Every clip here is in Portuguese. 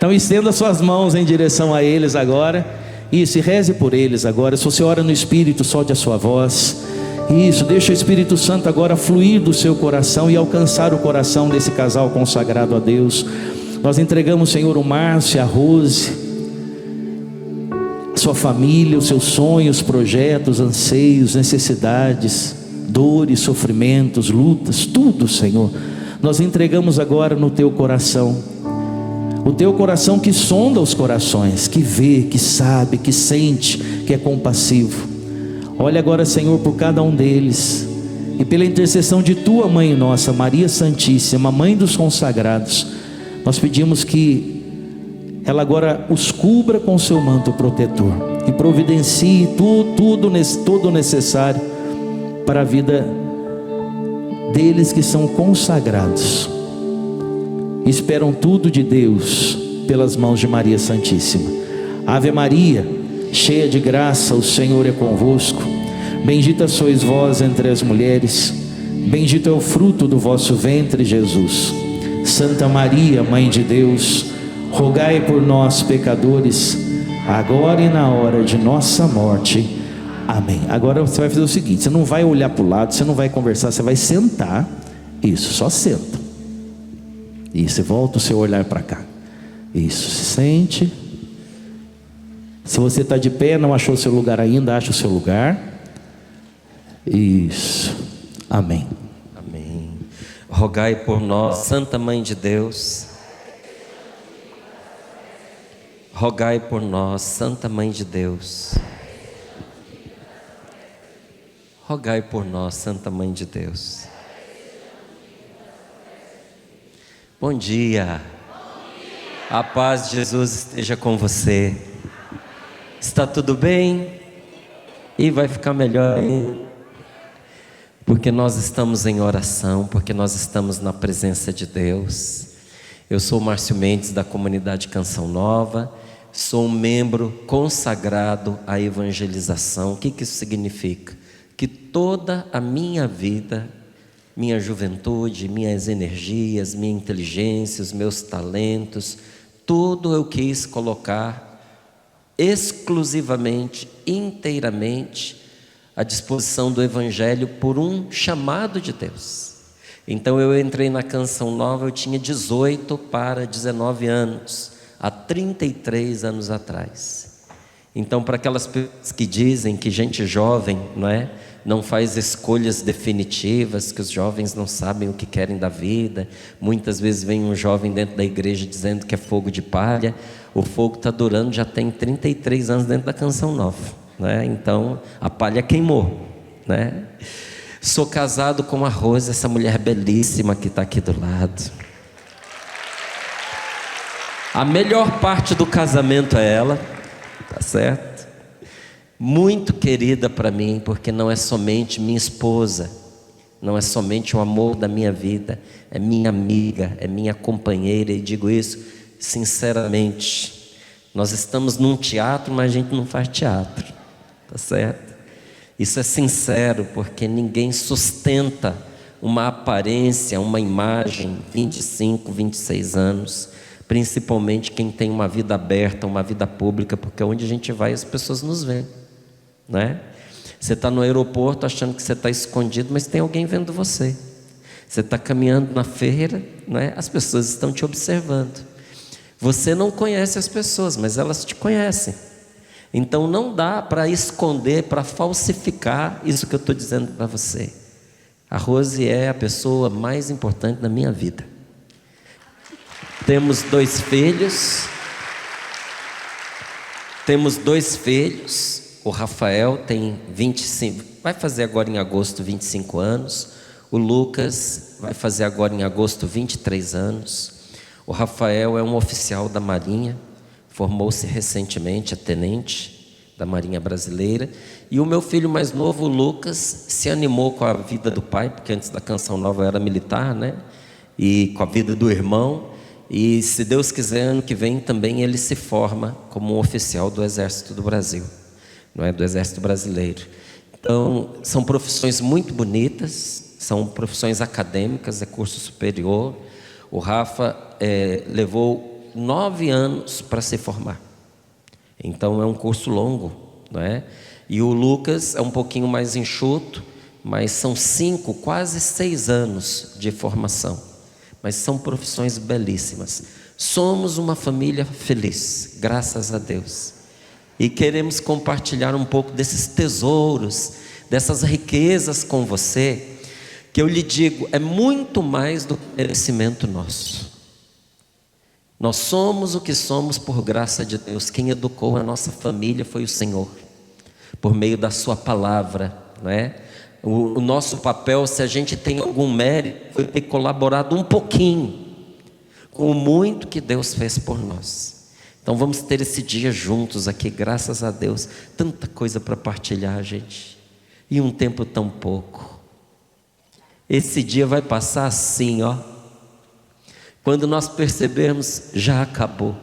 Então estenda suas mãos em direção a eles agora. Isso, e reze por eles agora. Se você ora no Espírito, solte a sua voz. Isso, deixa o Espírito Santo agora fluir do seu coração e alcançar o coração desse casal consagrado a Deus. Nós entregamos, Senhor, o Márcio, a Rose, sua família, os seus sonhos, projetos, anseios, necessidades, dores, sofrimentos, lutas, tudo, Senhor, nós entregamos agora no teu coração. O teu coração que sonda os corações, que vê, que sabe, que sente, que é compassivo. Olha agora, Senhor, por cada um deles, e pela intercessão de tua mãe nossa, Maria Santíssima, mãe dos consagrados, nós pedimos que ela agora os cubra com seu manto protetor e providencie tudo necessário para a vida deles que são consagrados, esperam tudo de Deus pelas mãos de Maria Santíssima. Ave Maria, cheia de graça, o Senhor é convosco. Bendita sois vós entre as mulheres, bendito é o fruto do vosso ventre, Jesus. Santa Maria, Mãe de Deus, rogai por nós pecadores, agora e na hora de nossa morte. Amém. Agora você vai fazer o seguinte: você não vai olhar para o lado, você não vai conversar, você vai sentar. Isso, só senta. Isso, e volta o seu olhar para cá. Isso, se sente. Se você está de pé, não achou seu lugar ainda, acha o seu lugar. Isso, amém. Amém. Rogai por nós, Santa Mãe de Deus. Rogai por nós, Santa Mãe de Deus. Rogai por nós, Santa Mãe de Deus. Bom dia. A paz de Jesus esteja com você. Está tudo bem? E vai ficar melhor ainda, porque nós estamos em oração, porque nós estamos na presença de Deus. Eu sou o Márcio Mendes, da comunidade Canção Nova. Sou um membro consagrado à evangelização. O que isso significa? Que toda a minha vida, minha juventude, minhas energias, minha inteligência, os meus talentos, tudo eu quis colocar exclusivamente, inteiramente à disposição do Evangelho por um chamado de Deus. Então eu entrei na Canção Nova, eu tinha 18 para 19 anos, há 33 anos atrás. Então, para aquelas pessoas que dizem que gente jovem, não faz escolhas definitivas, que os jovens não sabem o que querem da vida, muitas vezes vem um jovem dentro da igreja dizendo que é fogo de palha. O fogo está durando, já tem 33 anos dentro da Canção Nova, Então a palha queimou, Sou casado com a Rose, essa mulher belíssima que está aqui do lado. A melhor parte do casamento é ela, tá certo? Muito querida para mim, porque não é somente minha esposa, não é somente o amor da minha vida, é minha amiga, é minha companheira, e digo isso sinceramente. Nós estamos num teatro, mas a gente não faz teatro, tá certo? Isso é sincero, porque ninguém sustenta uma aparência, uma imagem, 25, 26 anos, principalmente quem tem uma vida aberta, uma vida pública, porque onde a gente vai as pessoas nos veem, Você está no aeroporto achando que você está escondido, mas tem alguém vendo você. Você está caminhando na feira, as pessoas estão te observando. Você não conhece as pessoas, mas elas te conhecem. Então não dá para esconder, para falsificar isso que eu estou dizendo para você. A Rose é a pessoa mais importante da minha vida. Temos dois filhos. O Rafael tem 25, vai fazer agora em agosto 25 anos. O Lucas vai fazer agora em agosto 23 anos. O Rafael é um oficial da Marinha, formou-se recentemente, é tenente da Marinha Brasileira. E o meu filho mais novo, o Lucas, se animou com a vida do pai, porque antes da Canção Nova era militar, E com a vida do irmão. E se Deus quiser, ano que vem também ele se forma como um oficial do Exército do Brasil, do Exército Brasileiro. Então, são profissões muito bonitas, são profissões acadêmicas, é curso superior. O Rafa levou 9 anos para se formar. Então é um curso longo, não é? E o Lucas é um pouquinho mais enxuto, mas são 5, quase 6 anos de formação. Mas são profissões belíssimas. Somos uma família feliz, graças a Deus. E queremos compartilhar um pouco desses tesouros, dessas riquezas com você, que eu lhe digo, é muito mais do que merecimento nosso. Nós somos o que somos por graça de Deus. Quem educou a nossa família foi o Senhor, por meio da sua palavra, não é? O nosso papel, se a gente tem algum mérito, foi ter colaborado um pouquinho com o muito que Deus fez por nós. Então vamos ter esse dia juntos aqui, graças a Deus. Tanta coisa para partilhar, gente, e um tempo tão pouco. Esse dia vai passar assim, ó. Quando nós percebermos, já acabou.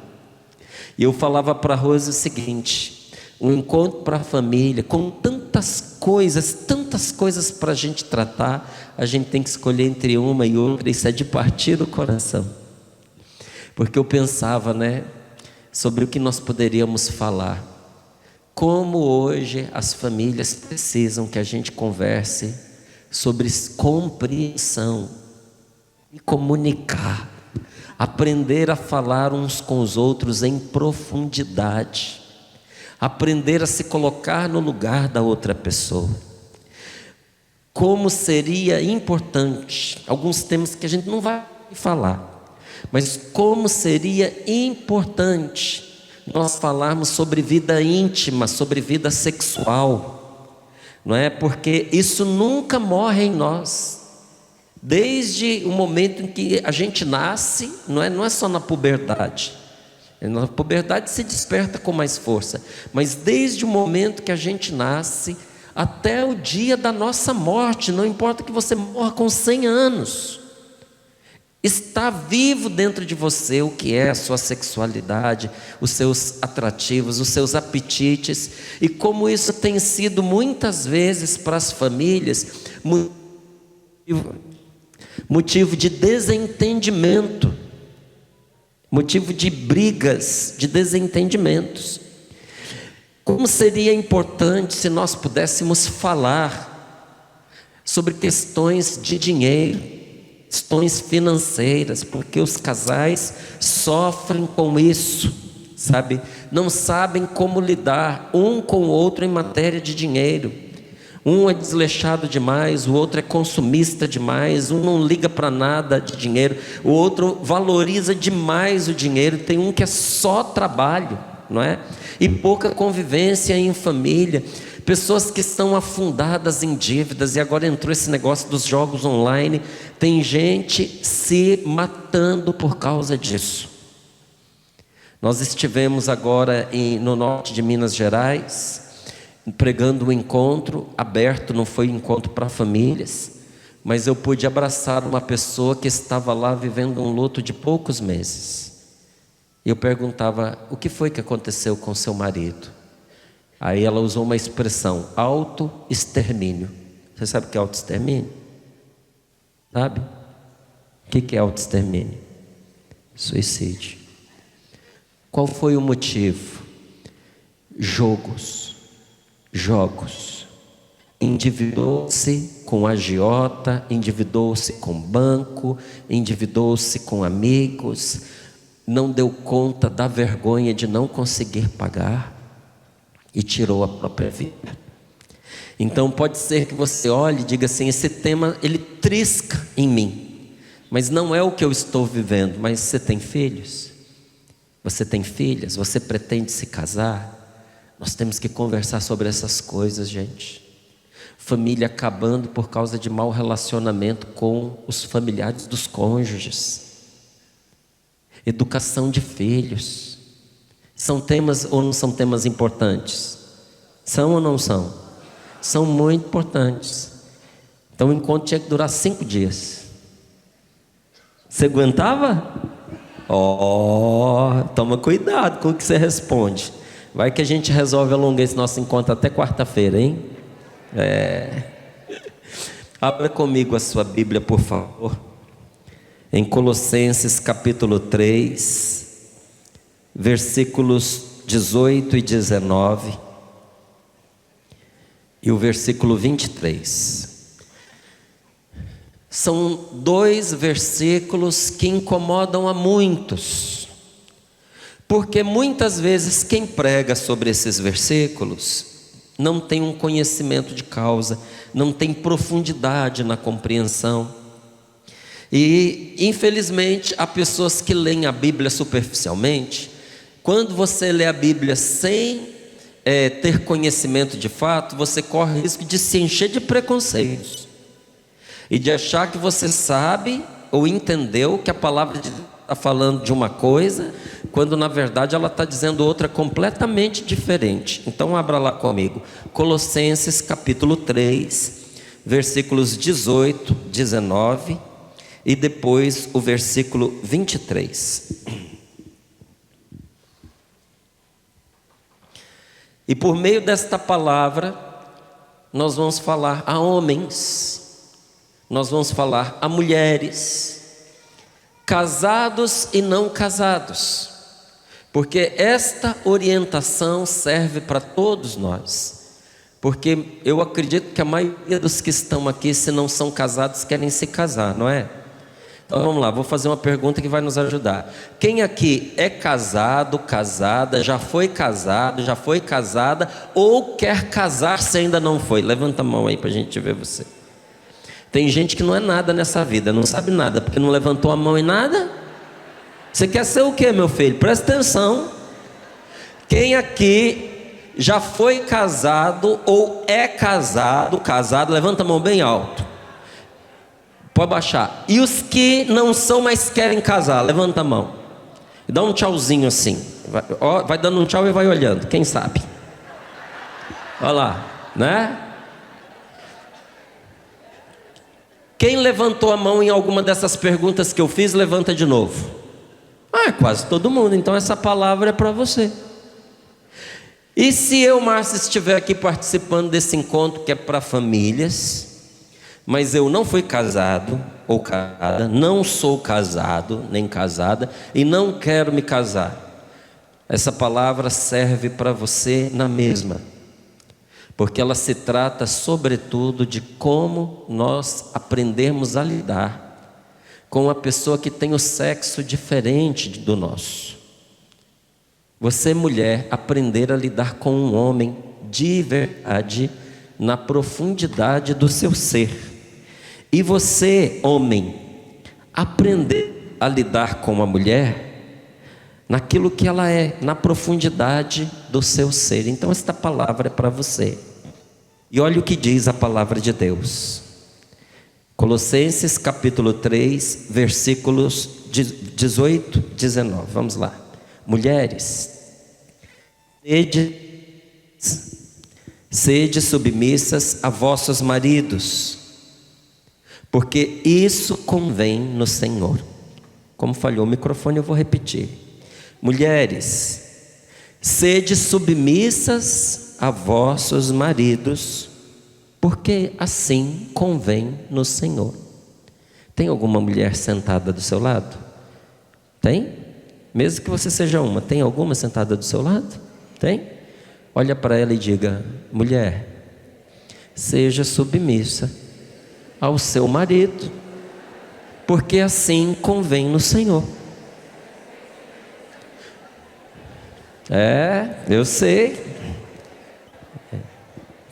E eu falava para a Rose o seguinte: um encontro para a família, com tantas coisas para a gente tratar, a gente tem que escolher entre uma e outra. Isso é de partir do coração. Porque eu pensava, né, sobre o que nós poderíamos falar. Como hoje as famílias precisam que a gente converse sobre compreensão e comunicar. Aprender a falar uns com os outros em profundidade. Aprender a se colocar no lugar da outra pessoa. Como seria importante, alguns temas que a gente não vai falar, mas como seria importante nós falarmos sobre vida íntima, sobre vida sexual, não é? Porque isso nunca morre em nós. Desde o momento em que a gente nasce, não é só na puberdade. Na puberdade se desperta com mais força, mas desde o momento que a gente nasce até o dia da nossa morte, não importa que você morra com 100 anos, está vivo dentro de você o que é a sua sexualidade, os seus atrativos, os seus apetites, e como isso tem sido muitas vezes para as famílias motivo de desentendimento, motivo de brigas, de desentendimentos. Como seria importante se nós pudéssemos falar sobre questões de dinheiro, questões financeiras, porque os casais sofrem com isso, sabe? Não sabem como lidar um com o outro em matéria de dinheiro. Um é desleixado demais, o outro é consumista demais, um não liga para nada de dinheiro, o outro valoriza demais o dinheiro, tem um que é só trabalho, não é? E pouca convivência em família, pessoas que estão afundadas em dívidas, e agora entrou esse negócio dos jogos online, tem gente se matando por causa disso. Nós estivemos agora no norte de Minas Gerais, pregando um encontro aberto, não foi encontro para famílias, mas eu pude abraçar uma pessoa que estava lá vivendo um luto de poucos meses. E eu perguntava: o que foi que aconteceu com seu marido? Aí ela usou uma expressão: autoextermínio. Você sabe o que é autoextermínio? Sabe? O que é autoextermínio? Suicídio. Qual foi o motivo? Jogos. Endividou-se com agiota, endividou-se com banco, endividou-se com amigos, não deu conta da vergonha de não conseguir pagar e tirou a própria vida. Então pode ser que você olhe e diga assim: esse tema ele trisca em mim, mas não é o que eu estou vivendo. Mas você tem filhos? Você tem filhas? Você pretende se casar? Nós temos que conversar sobre essas coisas, gente. Família acabando por causa de mau relacionamento com os familiares dos cônjuges. Educação de filhos. São temas ou não são temas importantes? São ou não são? São muito importantes. Então o encontro tinha que durar 5 dias. Você aguentava? Toma cuidado com o que você responde. Vai que a gente resolve alongar esse nosso encontro até quarta-feira, hein? Abra comigo a sua Bíblia, por favor, em Colossenses capítulo 3. versículos 18 e 19 e o versículo 23. São dois versículos que incomodam a muitos, porque muitas vezes quem prega sobre esses versículos não tem um conhecimento de causa, não tem profundidade na compreensão. E infelizmente há pessoas que leem a Bíblia superficialmente. Quando você lê a Bíblia sem ter conhecimento de fato, você corre o risco de se encher de preconceitos e de achar que você sabe ou entendeu que a palavra de Deus está falando de uma coisa, quando na verdade ela está dizendo outra completamente diferente. Então abra lá comigo, Colossenses capítulo 3, versículos 18, 19 e depois o versículo 23. E por meio desta palavra, nós vamos falar a homens, nós vamos falar a mulheres, casados e não casados, porque esta orientação serve para todos nós, porque eu acredito que a maioria dos que estão aqui, se não são casados, querem se casar, não é? Então vamos lá, vou fazer uma pergunta que vai nos ajudar. Quem aqui é casado, casada, já foi casado, já foi casada, ou quer casar se ainda não foi? Levanta a mão aí para a gente ver você. Tem gente que não é nada nessa vida, não sabe nada, porque não levantou a mão em nada. Você quer ser o que, meu filho? Presta atenção. Quem aqui já foi casado ou é casado, levanta a mão bem alto. Pode baixar. E os que não são, mas querem casar, levanta a mão. Dá um tchauzinho assim. Vai dando um tchau e vai olhando, quem sabe. Olha lá, né? Quem levantou a mão em alguma dessas perguntas que eu fiz, levanta de novo. Quase todo mundo. Então essa palavra é para você. E se eu, Márcio, estiver aqui participando desse encontro que é para famílias, mas eu não fui casado ou casada, não sou casado nem casada e não quero me casar, essa palavra serve para você na mesma, porque ela se trata sobretudo de como nós aprendermos a lidar com uma pessoa que tem o sexo diferente do nosso. Você, mulher, aprender a lidar com um homem de verdade na profundidade do seu ser. E você, homem, aprender a lidar com a mulher naquilo que ela é, na profundidade do seu ser. Então esta palavra é para você. E olha o que diz a palavra de Deus. Colossenses capítulo 3, versículos 18, 19. Vamos lá. Mulheres, sede submissas a vossos maridos, porque isso convém no Senhor. Como falhou o microfone, eu vou repetir. Mulheres, sede submissas a vossos maridos, porque assim convém no Senhor. Tem alguma mulher sentada do seu lado? Tem? Mesmo que você seja uma, tem alguma sentada do seu lado? Tem? Olha para ela e diga: mulher, seja submissa ao seu marido, porque assim convém no Senhor. Eu sei.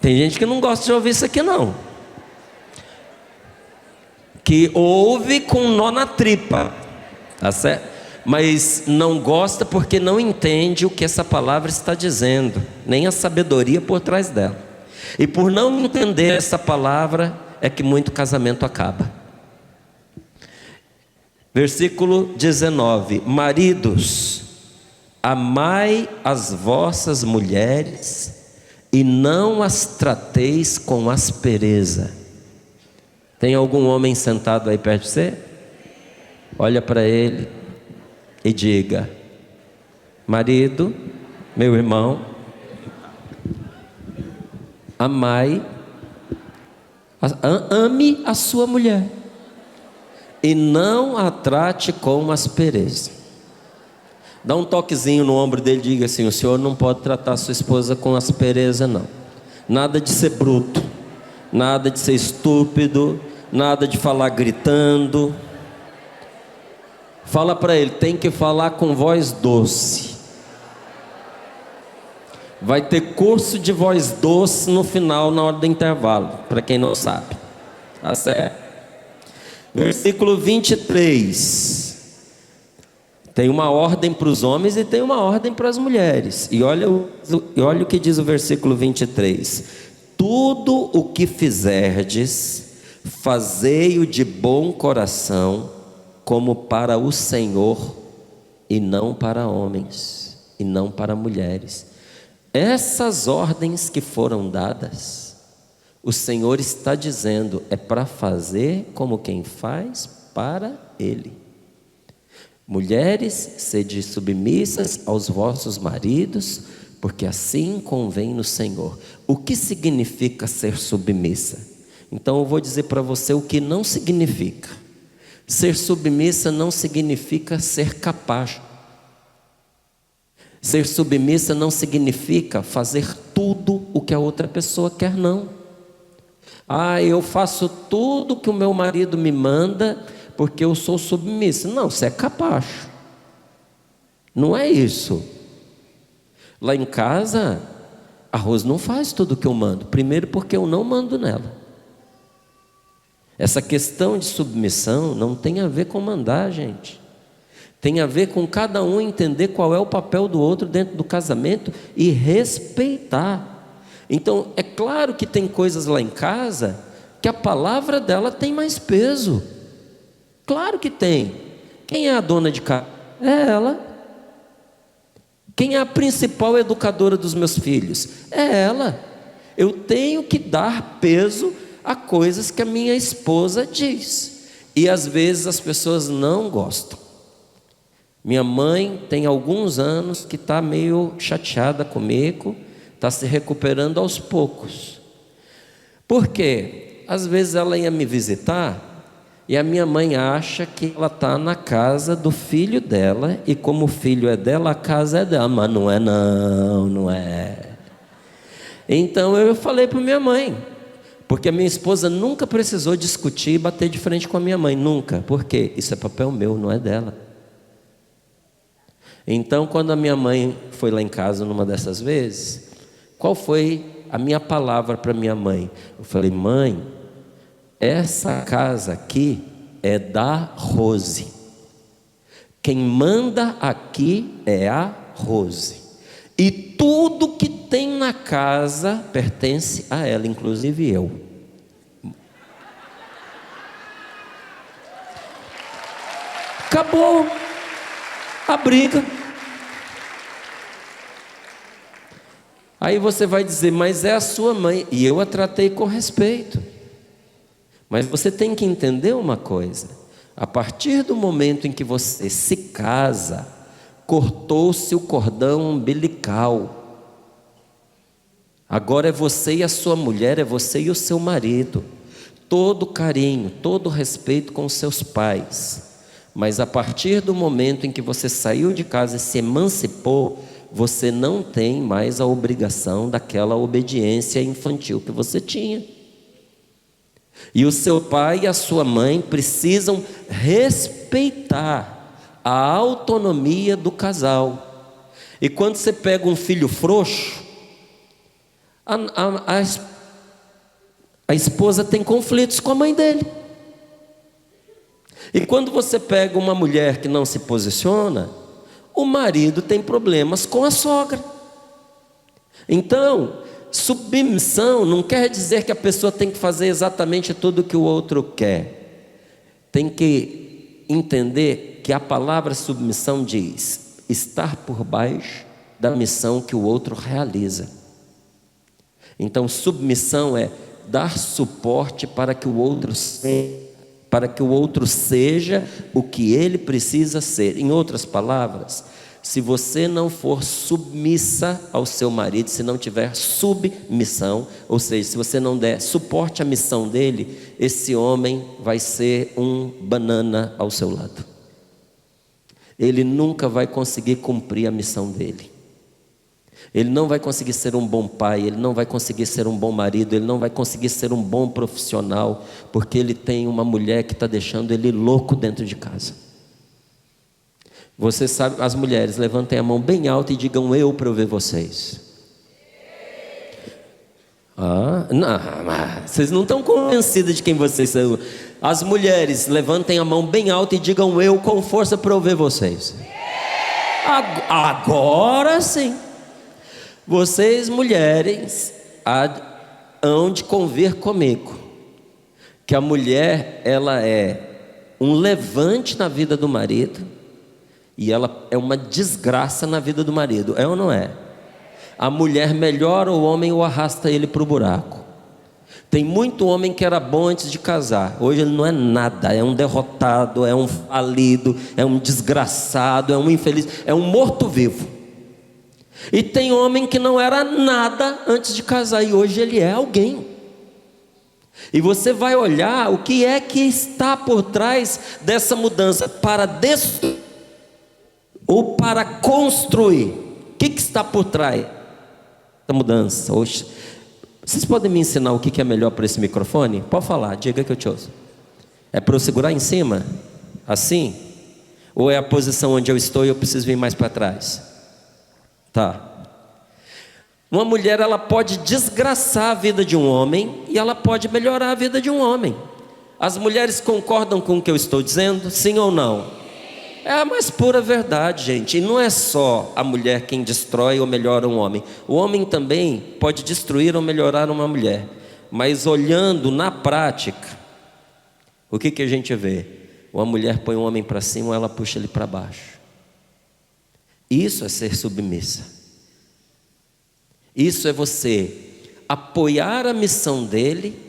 Tem gente que não gosta de ouvir isso aqui não, que ouve com nó na tripa, tá certo? Mas não gosta porque não entende o que essa palavra está dizendo, nem a sabedoria por trás dela. E por não entender essa palavra é que muito casamento acaba. Versículo 19: maridos, amai as vossas mulheres e não as trateis com aspereza. Tem algum homem sentado aí perto de você? Olha para ele e diga: marido, meu irmão, ame a sua mulher e não a trate com aspereza. Dá um toquezinho no ombro dele e diga assim: o senhor não pode tratar sua esposa com aspereza, não. Nada de ser bruto, nada de ser estúpido, nada de falar gritando. Fala para ele, tem que falar com voz doce. Vai ter curso de voz doce no final, na hora do intervalo, para quem não sabe. Tá certo? Versículo 23. Tem uma ordem para os homens e tem uma ordem para as mulheres. E olha o que diz o versículo 23. Tudo o que fizerdes, fazei-o de bom coração, como para o Senhor, e não para homens, e não para mulheres. Essas ordens que foram dadas, o Senhor está dizendo, é para fazer como quem faz para Ele. Mulheres, sede submissas aos vossos maridos, porque assim convém no Senhor. O que significa ser submissa? Então eu vou dizer para você o que não significa. Ser submissa não significa ser capaz. Ser submissa não significa fazer tudo o que a outra pessoa quer, não. Eu faço tudo que o meu marido me manda porque eu sou submissa. Não, você é capaz. Não é isso. Lá em casa, a Rose não faz tudo o que eu mando. Primeiro porque eu não mando nela. Essa questão de submissão não tem a ver com mandar, gente. Tem a ver com cada um entender qual é o papel do outro dentro do casamento e respeitar. Então, é claro que tem coisas lá em casa que a palavra dela tem mais peso. Claro que tem. Quem é a dona de casa? É ela. Quem é a principal educadora dos meus filhos? É ela. Eu tenho que dar peso a coisas que a minha esposa diz. E às vezes as pessoas não gostam. Minha mãe tem alguns anos que está meio chateada comigo, está se recuperando aos poucos. Por quê? Às vezes ela ia me visitar e a minha mãe acha que ela está na casa do filho dela, e como o filho é dela, a casa é dela. Mas não é não, não é. Então eu falei para minha mãe, porque a minha esposa nunca precisou discutir e bater de frente com a minha mãe, nunca. Por quê? Isso é papel meu, não é dela. Então quando a minha mãe foi lá em casa numa dessas vezes, qual foi a minha palavra para minha mãe? Eu falei: mãe, essa casa aqui é da Rose. Quem manda aqui é a Rose. E tudo que tem na casa pertence a ela, inclusive eu. Acabou a briga. Aí você vai dizer: mas é a sua mãe. E eu a tratei com respeito. Mas você tem que entender uma coisa: a partir do momento em que você se casa, cortou-se o cordão umbilical. Agora é você e a sua mulher, é você e o seu marido. Todo carinho, todo respeito com os seus pais. Mas a partir do momento em que você saiu de casa e se emancipou, você não tem mais a obrigação daquela obediência infantil que você tinha. E o seu pai e a sua mãe precisam respeitar a autonomia do casal. E quando você pega um filho frouxo, a esposa tem conflitos com a mãe dele. E quando você pega uma mulher que não se posiciona, o marido tem problemas com a sogra. Então, submissão não quer dizer que a pessoa tem que fazer exatamente tudo o que o outro quer. Tem que entender que a palavra submissão diz estar por baixo da missão que o outro realiza. Então submissão é dar suporte para que o outro seja o que ele precisa ser. Em outras palavras, se você não for submissa ao seu marido, se não tiver submissão, ou seja, se você não der suporte à missão dele, esse homem vai ser um banana ao seu lado. ele nunca vai conseguir cumprir a missão dele. Ele não vai conseguir ser um bom pai, ele não vai conseguir ser um bom marido, ele não vai conseguir ser um bom profissional, porque ele tem uma mulher que está deixando ele louco dentro de casa. Você sabe, as mulheres, levantem a mão bem alta e digam eu para eu ver vocês. Não, vocês não estão convencidas de quem vocês são. As mulheres, levantem a mão bem alta e digam eu com força para eu ver vocês. Agora sim. Vocês mulheres hão de convir comigo que a mulher, ela é um levante na vida do marido e ela é uma desgraça na vida do marido, é ou não é? A mulher melhora o homem ou arrasta ele para o buraco. Tem muito homem que era bom antes de casar, hoje ele não é nada, é um derrotado, é um falido, é um desgraçado, é um infeliz, é um morto-vivo. E tem homem que não era nada antes de casar e hoje ele é alguém. E você vai olhar o que é que está por trás dessa mudança, para destruir ou para construir. O que está por trás da mudança? Hoje, vocês podem me ensinar o que é melhor para esse microfone? Pode falar, diga que eu te ouço. É para eu segurar em cima? Assim? Ou é a posição onde eu estou e eu preciso vir mais para trás? Tá. Uma mulher, ela pode desgraçar a vida de um homem e ela pode melhorar a vida de um homem. As mulheres concordam com o que eu estou dizendo? Sim ou não? É a mais pura verdade, gente. E não é só a mulher quem destrói ou melhora um homem. O homem também pode destruir ou melhorar uma mulher. Mas olhando na prática, o que a gente vê? Uma mulher põe um homem para cima ou ela puxa ele para baixo. Isso é ser submissa. Isso é você apoiar a missão dele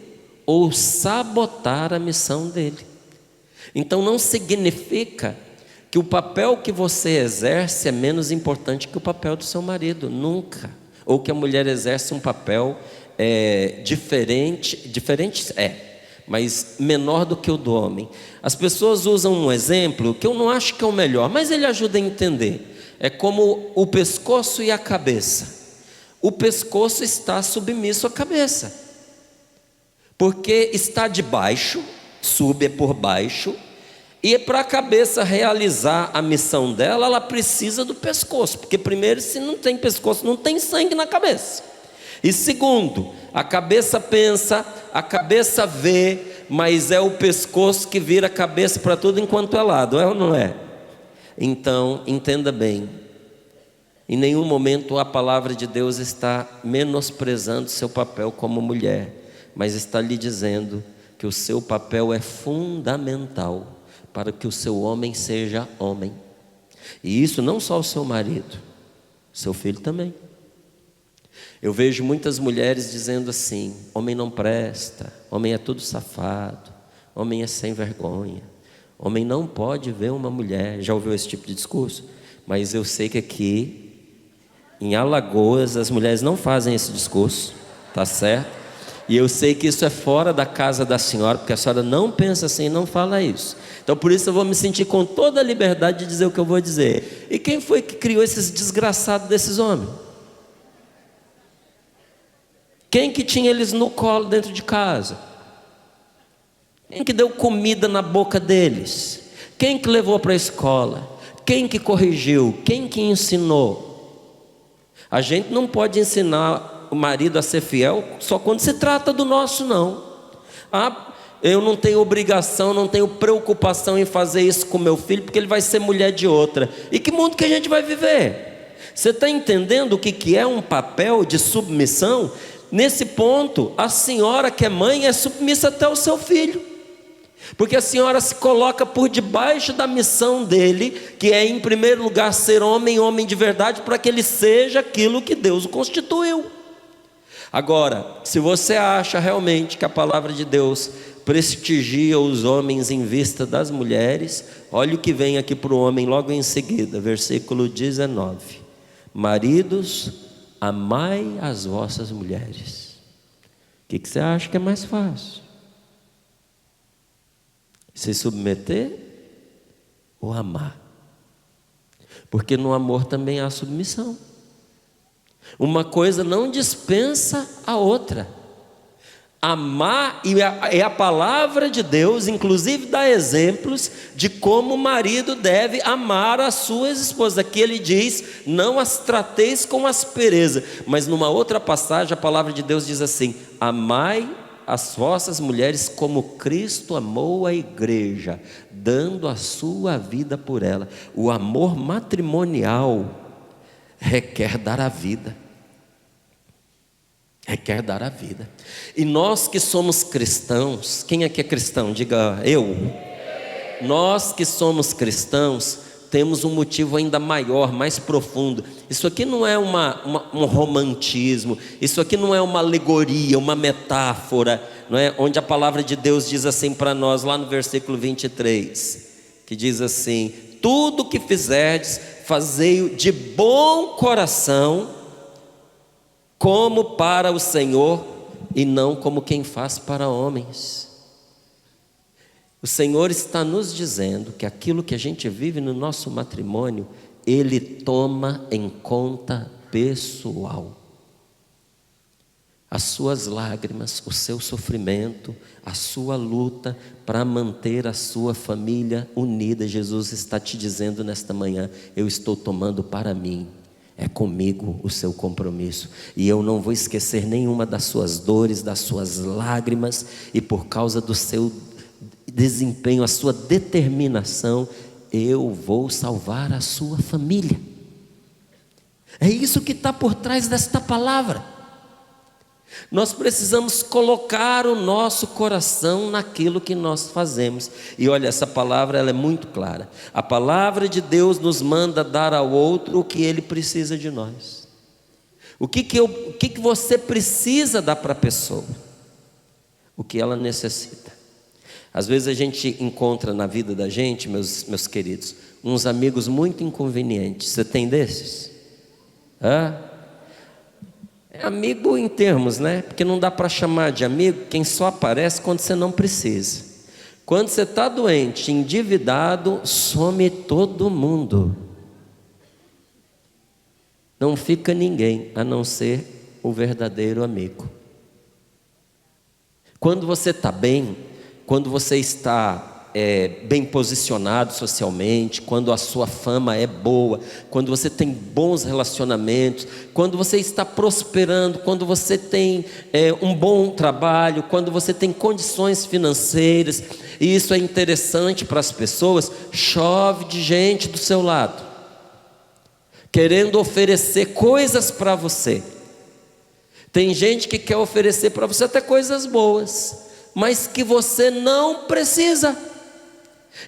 ou sabotar a missão dele. Então não significa que o papel que você exerce é menos importante que o papel do seu marido, nunca. Ou que a mulher exerce um papel diferente mas menor do que o do homem. As pessoas usam um exemplo que eu não acho que é o melhor, mas ele ajuda a entender. É como o pescoço e a cabeça. O pescoço está submisso à cabeça, porque está de baixo, sub é por baixo, e para a cabeça realizar a missão dela, ela precisa do pescoço, porque primeiro, se não tem pescoço, não tem sangue na cabeça. E segundo, a cabeça pensa, a cabeça vê, mas é o pescoço que vira a cabeça para tudo enquanto é lado, é ou não é? Então, entenda bem, em nenhum momento a palavra de Deus está menosprezando seu papel como mulher, mas está lhe dizendo que o seu papel é fundamental para que o seu homem seja homem. E isso não só o seu marido, seu filho também. Eu vejo muitas mulheres dizendo assim: homem não presta, homem é tudo safado, homem é sem vergonha, homem não pode ver uma mulher. Já ouviu esse tipo de discurso? Mas eu sei que aqui em Alagoas as mulheres não fazem esse discurso, tá certo? E eu sei que isso é fora da casa da senhora, porque a senhora não pensa assim, não fala isso. Então por isso eu vou me sentir com toda a liberdade de dizer o que eu vou dizer. E quem foi que criou esses desgraçados desses homens? Quem que tinha eles no colo dentro de casa? Quem que deu comida na boca deles? Quem que levou para a escola? Quem que corrigiu? Quem que ensinou? A gente não pode ensinar o marido a ser fiel só quando se trata do nosso, não. Eu não tenho obrigação, não tenho preocupação em fazer isso com meu filho, porque ele vai ser mulher de outra. E que mundo que a gente vai viver? Você está entendendo o que é um papel de submissão? Nesse ponto, a senhora que é mãe é submissa até ao seu filho, porque a senhora se coloca por debaixo da missão dele, que é em primeiro lugar ser homem, homem de verdade, para que ele seja aquilo que Deus o constituiu. Agora, se você acha realmente que a palavra de Deus prestigia os homens em vista das mulheres, olha o que vem aqui para o homem logo em seguida, versículo 19: maridos, amai as vossas mulheres. O que você acha que é mais fácil? Se submeter ou amar? Porque no amor também há submissão. Uma coisa não dispensa a outra. Amar, e a palavra de Deus inclusive dá exemplos de como o marido deve amar as suas esposas. Aqui ele diz: não as trateis com aspereza. Mas numa outra passagem a palavra de Deus diz assim: amai as vossas mulheres como Cristo amou a igreja, dando a sua vida por ela. O amor matrimonial requer dar a vida. Requer dar a vida. E nós que somos cristãos, quem aqui é cristão? Diga eu. Nós que somos cristãos temos um motivo ainda maior, mais profundo. Isso aqui não é um romantismo, isso aqui não é uma alegoria, uma metáfora, não é? Onde a palavra de Deus diz assim para nós, lá no versículo 23, que diz assim: tudo que fizerdes, fazei-o de bom coração, como para o Senhor, e não como quem faz para homens. O Senhor está nos dizendo que aquilo que a gente vive no nosso matrimônio, Ele toma em conta pessoal. As suas lágrimas, o seu sofrimento, a sua luta para manter a sua família unida. Jesus está te dizendo nesta manhã: eu estou tomando para mim. É comigo o seu compromisso, e eu não vou esquecer nenhuma das suas dores, das suas lágrimas, e por causa do seu desempenho, a sua determinação, eu vou salvar a sua família. É isso que está por trás desta palavra. Nós precisamos colocar o nosso coração naquilo que nós fazemos. E olha, essa palavra ela é muito clara. A palavra de Deus nos manda dar ao outro o que ele precisa de nós. O que você precisa dar para a pessoa? O que ela necessita. Às vezes a gente encontra na vida da gente, meus queridos, uns amigos muito inconvenientes. Você tem desses? É amigo em termos, né? Porque não dá para chamar de amigo quem só aparece quando você não precisa. Quando você está doente, endividado, some todo mundo. Não fica ninguém a não ser o verdadeiro amigo. Quando você está bem, quando você está bem posicionado socialmente, quando a sua fama é boa, quando você tem bons relacionamentos, quando você está prosperando, quando você tem um bom trabalho, quando você tem condições financeiras, e isso é interessante para as pessoas, chove de gente do seu lado, querendo oferecer coisas para você. Tem gente que quer oferecer para você até coisas boas, mas que você não precisa.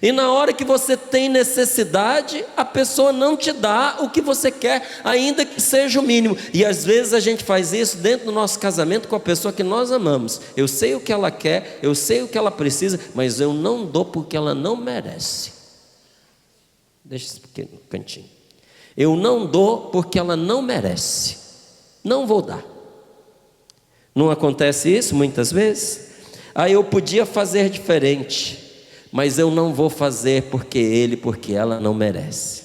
E na hora que você tem necessidade, a pessoa não te dá o que você quer, ainda que seja o mínimo. E às vezes a gente faz isso dentro do nosso casamento com a pessoa que nós amamos. Eu sei o que ela quer, eu sei o que ela precisa, mas eu não dou porque ela não merece. Deixa esse pequeno cantinho. Eu não dou porque ela não merece. Não vou dar. Não acontece isso muitas vezes? Eu podia fazer diferente, mas eu não vou fazer porque ela não merece.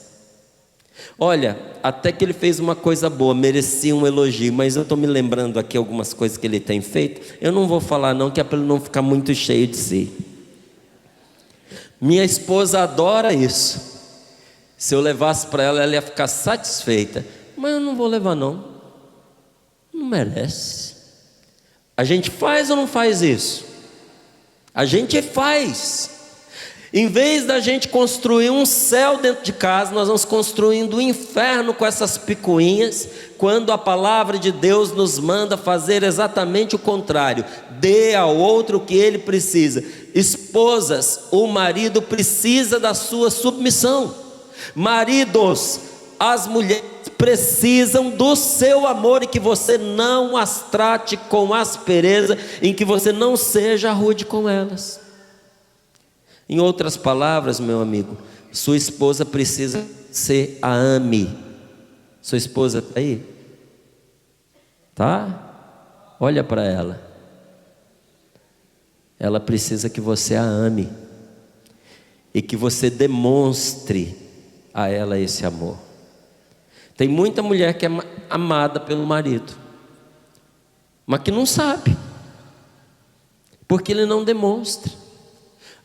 Olha, até que ele fez uma coisa boa, merecia um elogio, mas eu estou me lembrando aqui algumas coisas que ele tem feito. Eu não vou falar não, que é para ele não ficar muito cheio de si. Minha esposa adora isso. Se eu levasse para ela, ela ia ficar satisfeita. Mas eu não vou levar não. Não merece. A gente faz ou não faz isso? A gente faz. Em vez da gente construir um céu dentro de casa, nós vamos construindo um inferno com essas picuinhas, quando a palavra de Deus nos manda fazer exatamente o contrário. Dê ao outro o que ele precisa. Esposas, o marido precisa da sua submissão. Maridos, as mulheres precisam do seu amor, e que você não as trate com aspereza, em que você não seja rude com elas. Em outras palavras, meu amigo, sua esposa precisa que você a ame. Sua esposa está aí? Tá? Olha para ela. Ela precisa que você a ame e que você demonstre a ela esse amor. Tem muita mulher que é amada pelo marido, mas que não sabe, porque ele não demonstra.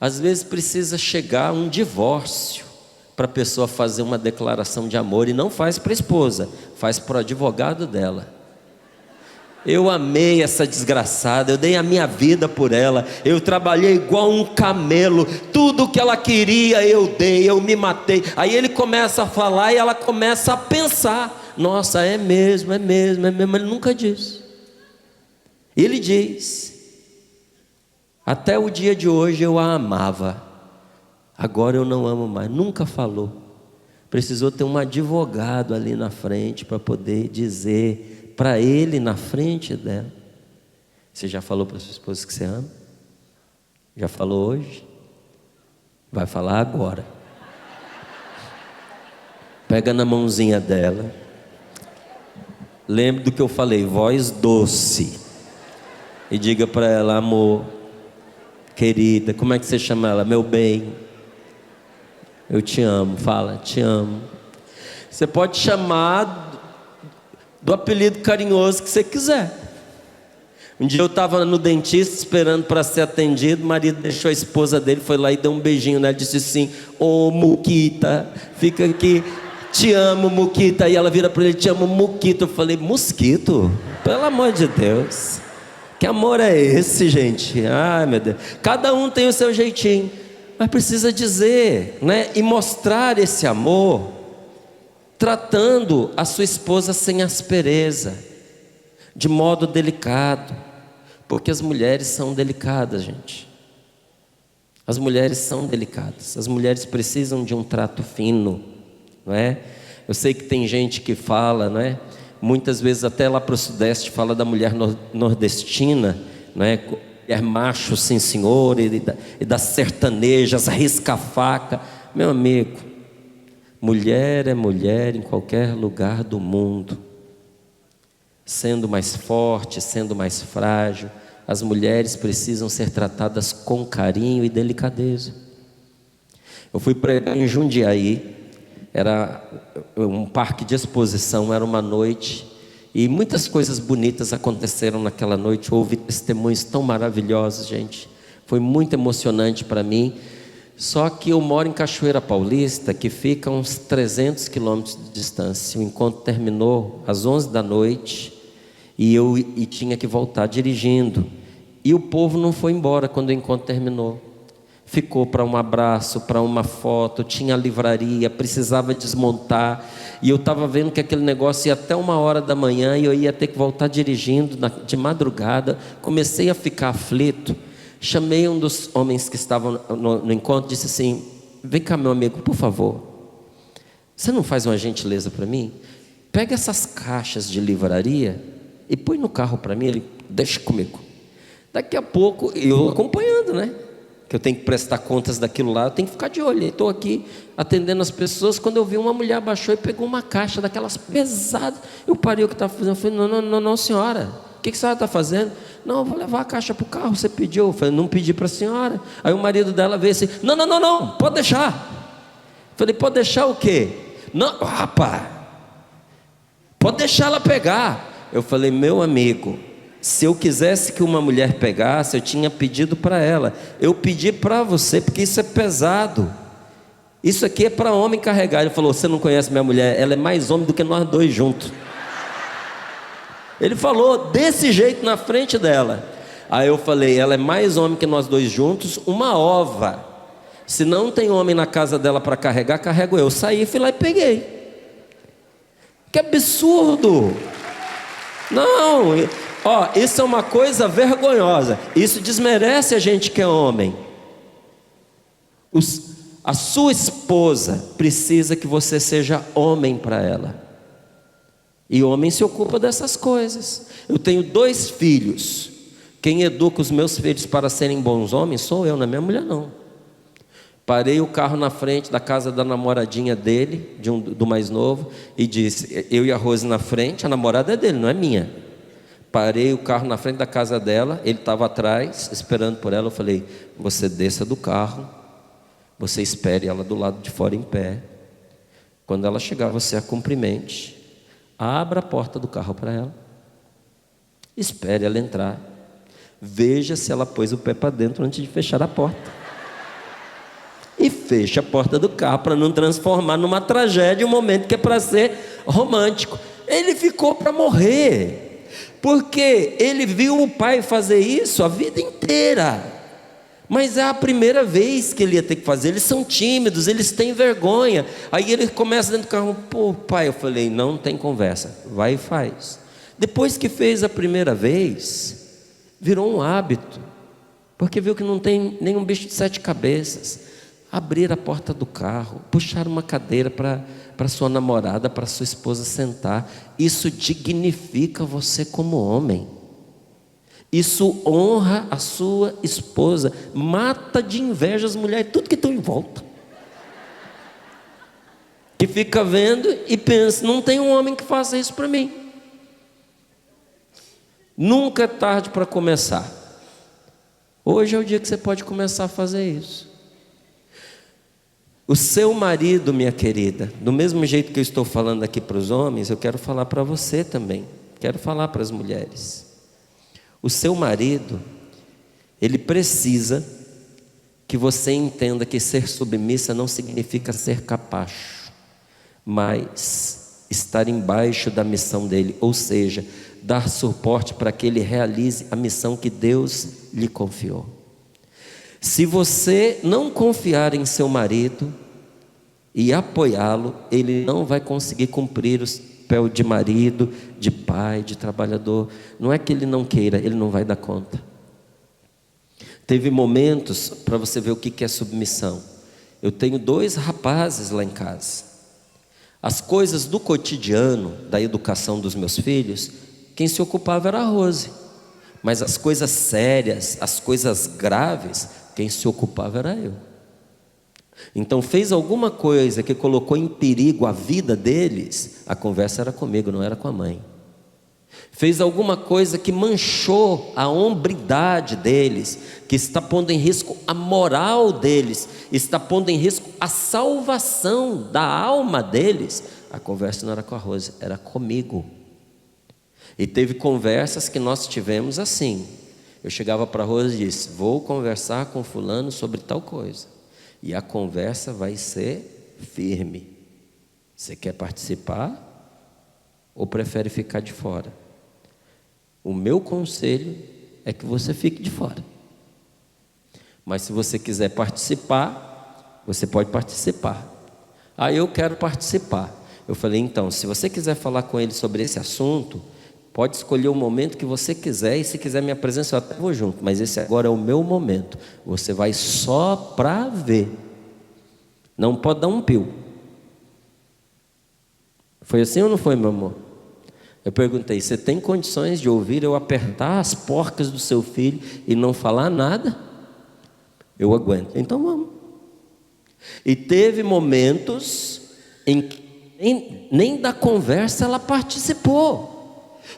Às vezes precisa chegar um divórcio para a pessoa fazer uma declaração de amor, e não faz para a esposa, faz para o advogado dela. Eu amei essa desgraçada, eu dei a minha vida por ela, eu trabalhei igual um camelo, tudo que ela queria eu dei, eu me matei. Aí ele começa a falar e ela começa a pensar: nossa, é mesmo, ele nunca diz. Ele diz: até o dia de hoje eu a amava, agora eu não amo mais. Nunca falou. Precisou ter um advogado ali na frente para poder dizer para ele na frente dela. Você já falou para sua esposa que você ama? Já falou hoje? Vai falar agora. Pega na mãozinha dela. Lembre do que eu falei, voz doce. E diga para ela: amor, querida, como é que você chama ela? Meu bem, eu te amo. Fala, te amo. Você pode chamar do apelido carinhoso que você quiser. Um dia eu estava no dentista esperando para ser atendido. O marido deixou a esposa dele, foi lá e deu um beijinho nela, disse assim: ô Muquita, fica aqui, te amo, Muquita. E ela vira para ele: te amo, Muquita. Eu falei: mosquito? Pelo amor de Deus, que amor é esse, gente? Ai meu Deus, cada um tem o seu jeitinho, mas precisa dizer, né? E mostrar esse amor, tratando a sua esposa sem aspereza, de modo delicado, porque as mulheres são delicadas, gente. As mulheres são delicadas, as mulheres precisam de um trato fino, não é? Eu sei que tem gente que fala, não é? Muitas vezes até lá para o Sudeste fala da mulher nordestina, não é? Mulher macho, sim senhor, e das sertanejas, risca-faca. Meu amigo, mulher é mulher em qualquer lugar do mundo, sendo mais forte, sendo mais frágil. As mulheres precisam ser tratadas com carinho e delicadeza. Eu fui pregar em Jundiaí, era um parque de exposição, era uma noite, e muitas coisas bonitas aconteceram naquela noite. Houve testemunhos tão maravilhosos, gente. Foi muito emocionante para mim. Só que eu moro em Cachoeira Paulista, que fica a uns 300 quilômetros de distância. O encontro terminou às 11 da noite e tinha que voltar dirigindo. E o povo não foi embora quando o encontro terminou. Ficou para um abraço, para uma foto, tinha livraria, precisava desmontar. E eu estava vendo que aquele negócio ia até 1h da manhã e eu ia ter que voltar dirigindo de madrugada. Comecei a ficar aflito. Chamei um dos homens que estavam no encontro e disse assim: vem cá, meu amigo, por favor, você não faz uma gentileza para mim? Pega essas caixas de livraria e põe no carro para mim. Ele: deixa comigo. Daqui a pouco, eu acompanhando, né? Que eu tenho que prestar contas daquilo lá, eu tenho que ficar de olho. Estou aqui atendendo as pessoas, quando eu vi uma mulher abaixou e pegou uma caixa daquelas pesadas. Eu parei o que estava fazendo, eu falei: não, senhora, o que a senhora está fazendo? Não, eu vou levar a caixa para o carro, você pediu. Eu falei: não pedi para a senhora. Aí o marido dela veio assim: não, pode deixar. Eu falei: pode deixar o quê? Não, rapaz, pode deixar ela pegar. Eu falei: meu amigo, se eu quisesse que uma mulher pegasse, eu tinha pedido para ela. Eu pedi para você, porque isso é pesado. Isso aqui é para homem carregar. Ele falou: você não conhece minha mulher, ela é mais homem do que nós dois juntos. Ele falou desse jeito na frente dela. Aí eu falei: ela é mais homem que nós dois juntos, uma ova. Se não tem homem na casa dela para carregar, carrego eu. Saí, fui lá e peguei. Que absurdo! Não, isso é uma coisa vergonhosa. Isso desmerece a gente que é homem. A sua esposa precisa que você seja homem para ela. E homem se ocupa dessas coisas. Eu tenho 2 filhos. Quem educa os meus filhos para serem bons homens sou eu, não é minha mulher não. Parei o carro na frente da casa da namoradinha dele, do mais novo, e disse: eu e a Rose na frente, a namorada é dele, não é minha. Parei o carro na frente da casa dela, ele estava atrás, esperando por ela. Eu falei: você desça do carro, você espere ela do lado de fora em pé. Quando ela chegar, você a cumprimente. Abra a porta do carro para ela, espere ela entrar, veja se ela pôs o pé para dentro antes de fechar a porta. E fecha a porta do carro para não transformar numa tragédia um momento que é para ser romântico. Ele ficou para morrer, porque ele viu o pai fazer isso a vida inteira, mas é a primeira vez que ele ia ter que fazer. Eles são tímidos, eles têm vergonha. Aí ele começa dentro do carro: pô, pai. Eu falei: não tem conversa, vai e faz. Depois que fez a primeira vez, virou um hábito, porque viu que não tem nenhum bicho de 7 cabeças. Abrir a porta do carro, puxar uma cadeira para sua namorada, para sua esposa sentar. Isso dignifica você como homem. Isso honra a sua esposa. Mata de inveja as mulheres, tudo que estão em volta, que fica vendo e pensa: não tem um homem que faça isso para mim. Nunca é tarde para começar. Hoje é o dia que você pode começar a fazer isso. O seu marido, minha querida, do mesmo jeito que eu estou falando aqui para os homens, eu quero falar para você também. Quero falar para as mulheres. O seu marido, ele precisa que você entenda que ser submissa não significa ser capacho, mas estar embaixo da missão dele, ou seja, dar suporte para que ele realize a missão que Deus lhe confiou. Se você não confiar em seu marido e apoiá-lo, ele não vai conseguir cumprir o papel de marido, de pai, de trabalhador. Não é que ele não queira, ele não vai dar conta. Teve momentos, para você ver o que é submissão. Eu tenho 2 rapazes lá em casa. As coisas do cotidiano, da educação dos meus filhos, quem se ocupava era a Rose. Mas as coisas sérias, as coisas graves, quem se ocupava era eu. Então fez alguma coisa que colocou em perigo a vida deles, a conversa era comigo, não era com a mãe. Fez alguma coisa que manchou a hombridade deles, que está pondo em risco a moral deles, está pondo em risco a salvação da alma deles, a conversa não era com a Rose, era comigo. E teve conversas que nós tivemos assim. Eu chegava para a Rose e disse: vou conversar com fulano sobre tal coisa, e a conversa vai ser firme. Você quer participar ou prefere ficar de fora? O meu conselho é que você fique de fora, mas se você quiser participar, você pode participar. Ah, eu quero participar. Eu falei: então, se você quiser falar com ele sobre esse assunto, pode escolher o momento que você quiser, e se quiser minha presença eu até vou junto, mas esse agora é o meu momento. Você vai só para ver, não pode dar um pio. Foi assim ou não foi, meu amor? Eu perguntei: você tem condições de ouvir eu apertar as porcas do seu filho e não falar nada? Eu aguento. Então vamos. E teve momentos em que nem da conversa ela participou,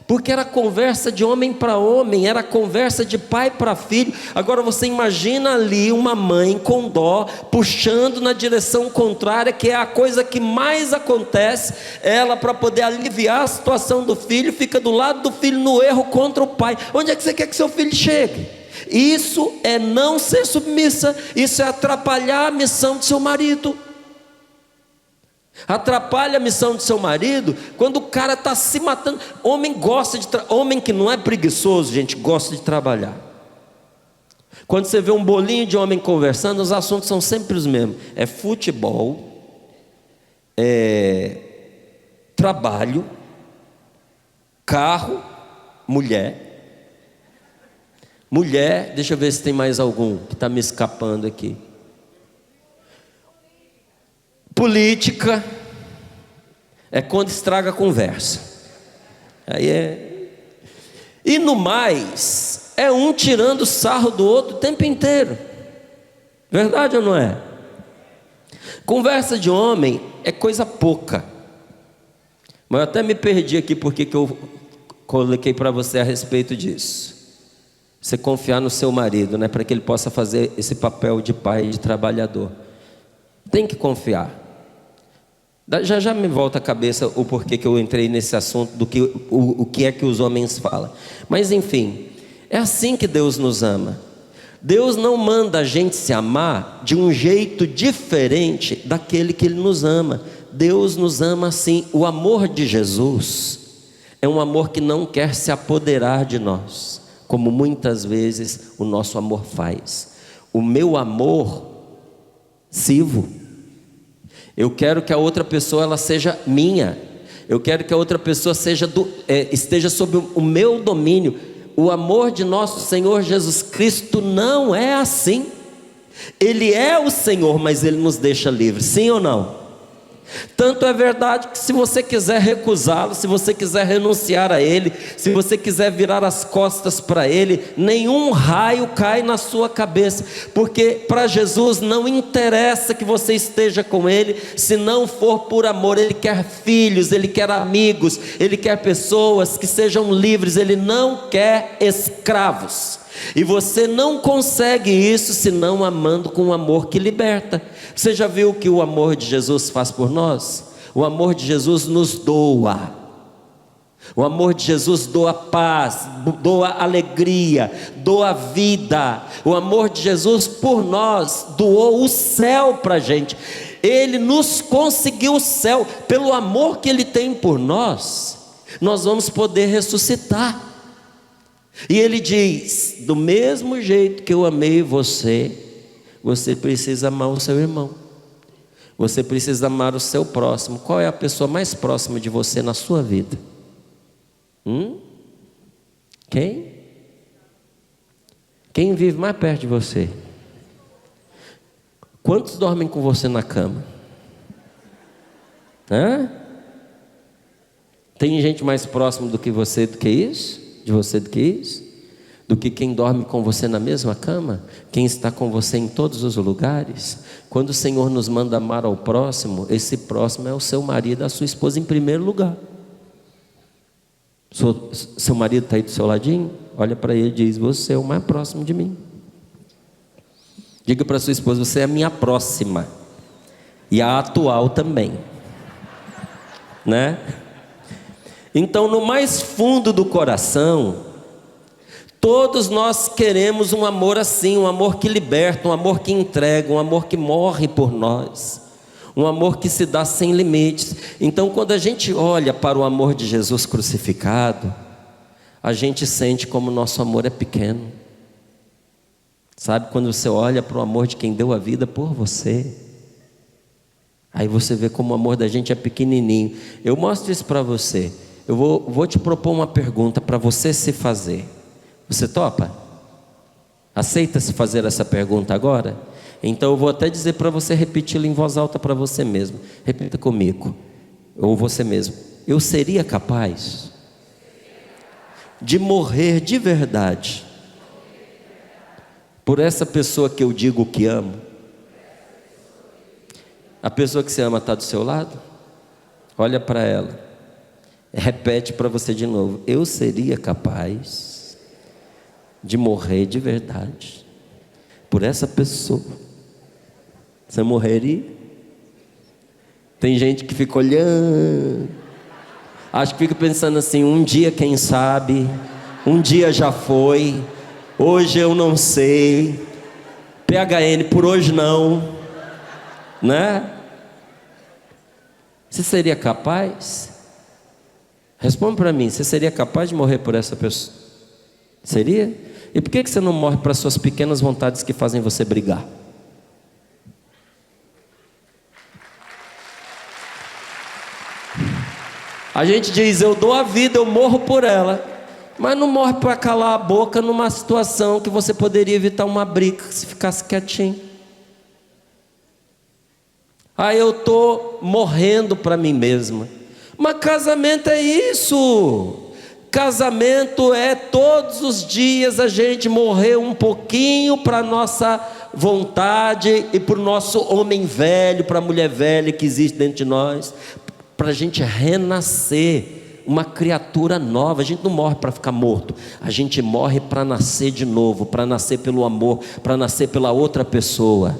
porque era conversa de homem para homem, era conversa de pai para filho. Agora você imagina ali uma mãe com dó, puxando na direção contrária, que é a coisa que mais acontece. Ela, para poder aliviar a situação do filho, fica do lado do filho no erro contra o pai. Onde é que você quer que seu filho chegue? Isso é não ser submissa, isso é atrapalhar a missão do seu marido. Atrapalha a missão do seu marido quando o cara está se matando. Homem gosta de homem que não é preguiçoso, gente, gosta de trabalhar. Quando você vê um bolinho de homem conversando, os assuntos são sempre os mesmos: é futebol, é trabalho, carro, mulher. Mulher, deixa eu ver se tem mais algum que está me escapando aqui. Política. É quando estraga a conversa. Aí é. E no mais, é um tirando sarro do outro o tempo inteiro. Verdade ou não é? Conversa de homem é coisa pouca. Mas eu até me perdi aqui porque que eu coloquei para você a respeito disso. Você confiar no seu marido, né, para que ele possa fazer esse papel de pai e de trabalhador. Tem que confiar. Já já me volta a cabeça o porquê que eu entrei nesse assunto do que o que é que os homens falam. Mas enfim, é assim que Deus nos ama. Deus não manda a gente se amar de um jeito diferente daquele que Ele nos ama. Deus nos ama assim. O amor de Jesus é um amor que não quer se apoderar de nós, como muitas vezes o nosso amor faz. O meu amor civo. Eu quero que a outra pessoa ela seja minha. Eu quero que a outra pessoa esteja sob o meu domínio. O amor de nosso Senhor Jesus Cristo não é assim. Ele é o Senhor, mas Ele nos deixa livres, sim ou não? Tanto é verdade que se você quiser recusá-lo, se você quiser renunciar a Ele, se você quiser virar as costas para Ele, nenhum raio cai na sua cabeça, porque para Jesus não interessa que você esteja com Ele, se não for por amor. Ele quer filhos, Ele quer amigos, Ele quer pessoas que sejam livres, Ele não quer escravos. E você não consegue isso senão amando com um amor que liberta. Você já viu o que o amor de Jesus faz por nós? O amor de Jesus nos doa. O amor de Jesus doa paz, doa alegria, doa vida. O amor de Jesus por nós doou o céu para a gente. Ele nos conseguiu o céu. Pelo amor que Ele tem por nós, nós vamos poder ressuscitar. E Ele diz: do mesmo jeito que eu amei você, você precisa amar o seu irmão, você precisa amar o seu próximo. Qual é a pessoa mais próxima de você na sua vida? Quem? Quem vive mais perto de você? Quantos dormem com você na cama? Tem gente mais próxima do que você do que isso? De você do que isso? Do que quem dorme com você na mesma cama? Quem está com você em todos os lugares? Quando o Senhor nos manda amar ao próximo, esse próximo é o seu marido, a sua esposa em primeiro lugar. Seu marido está aí do seu ladinho? Olha para ele e diz: você é o mais próximo de mim. Diga para sua esposa: você é a minha próxima, e a atual também, né? Então, no mais fundo do coração, todos nós queremos um amor assim, um amor que liberta, um amor que entrega, um amor que morre por nós, um amor que se dá sem limites. Então, quando a gente olha para o amor de Jesus crucificado, a gente sente como o nosso amor é pequeno. Sabe, quando você olha para o amor de quem deu a vida por você, aí você vê como o amor da gente é pequenininho. Eu mostro isso para você. Eu vou te propor uma pergunta para você se fazer. Você topa? Aceita se fazer essa pergunta agora? Então eu vou até dizer para você repeti-la em voz alta para você mesmo. Repita comigo, ou você mesmo: eu seria capaz de morrer de verdade por essa pessoa que eu digo que amo? A pessoa que você ama está do seu lado? Olha para ela. Repete para você de novo: eu seria capaz de morrer de verdade por essa pessoa. Você morreria? Tem gente que fica olhando, acho que fica pensando assim: um dia quem sabe, um dia já foi, hoje eu não sei, PHN, por hoje não, né? Você seria capaz? Responde para mim: você seria capaz de morrer por essa pessoa? Seria? E por que você não morre para suas pequenas vontades que fazem você brigar? A gente diz: eu dou a vida, eu morro por ela, mas não morre para calar a boca numa situação que você poderia evitar uma briga se ficasse quietinho. Aí eu estou morrendo para mim mesma. Mas casamento é isso. Casamento é todos os dias a gente morrer um pouquinho para a nossa vontade e para o nosso homem velho, para a mulher velha que existe dentro de nós, para a gente renascer uma criatura nova. A gente não morre para ficar morto, a gente morre para nascer de novo, para nascer pelo amor, para nascer pela outra pessoa.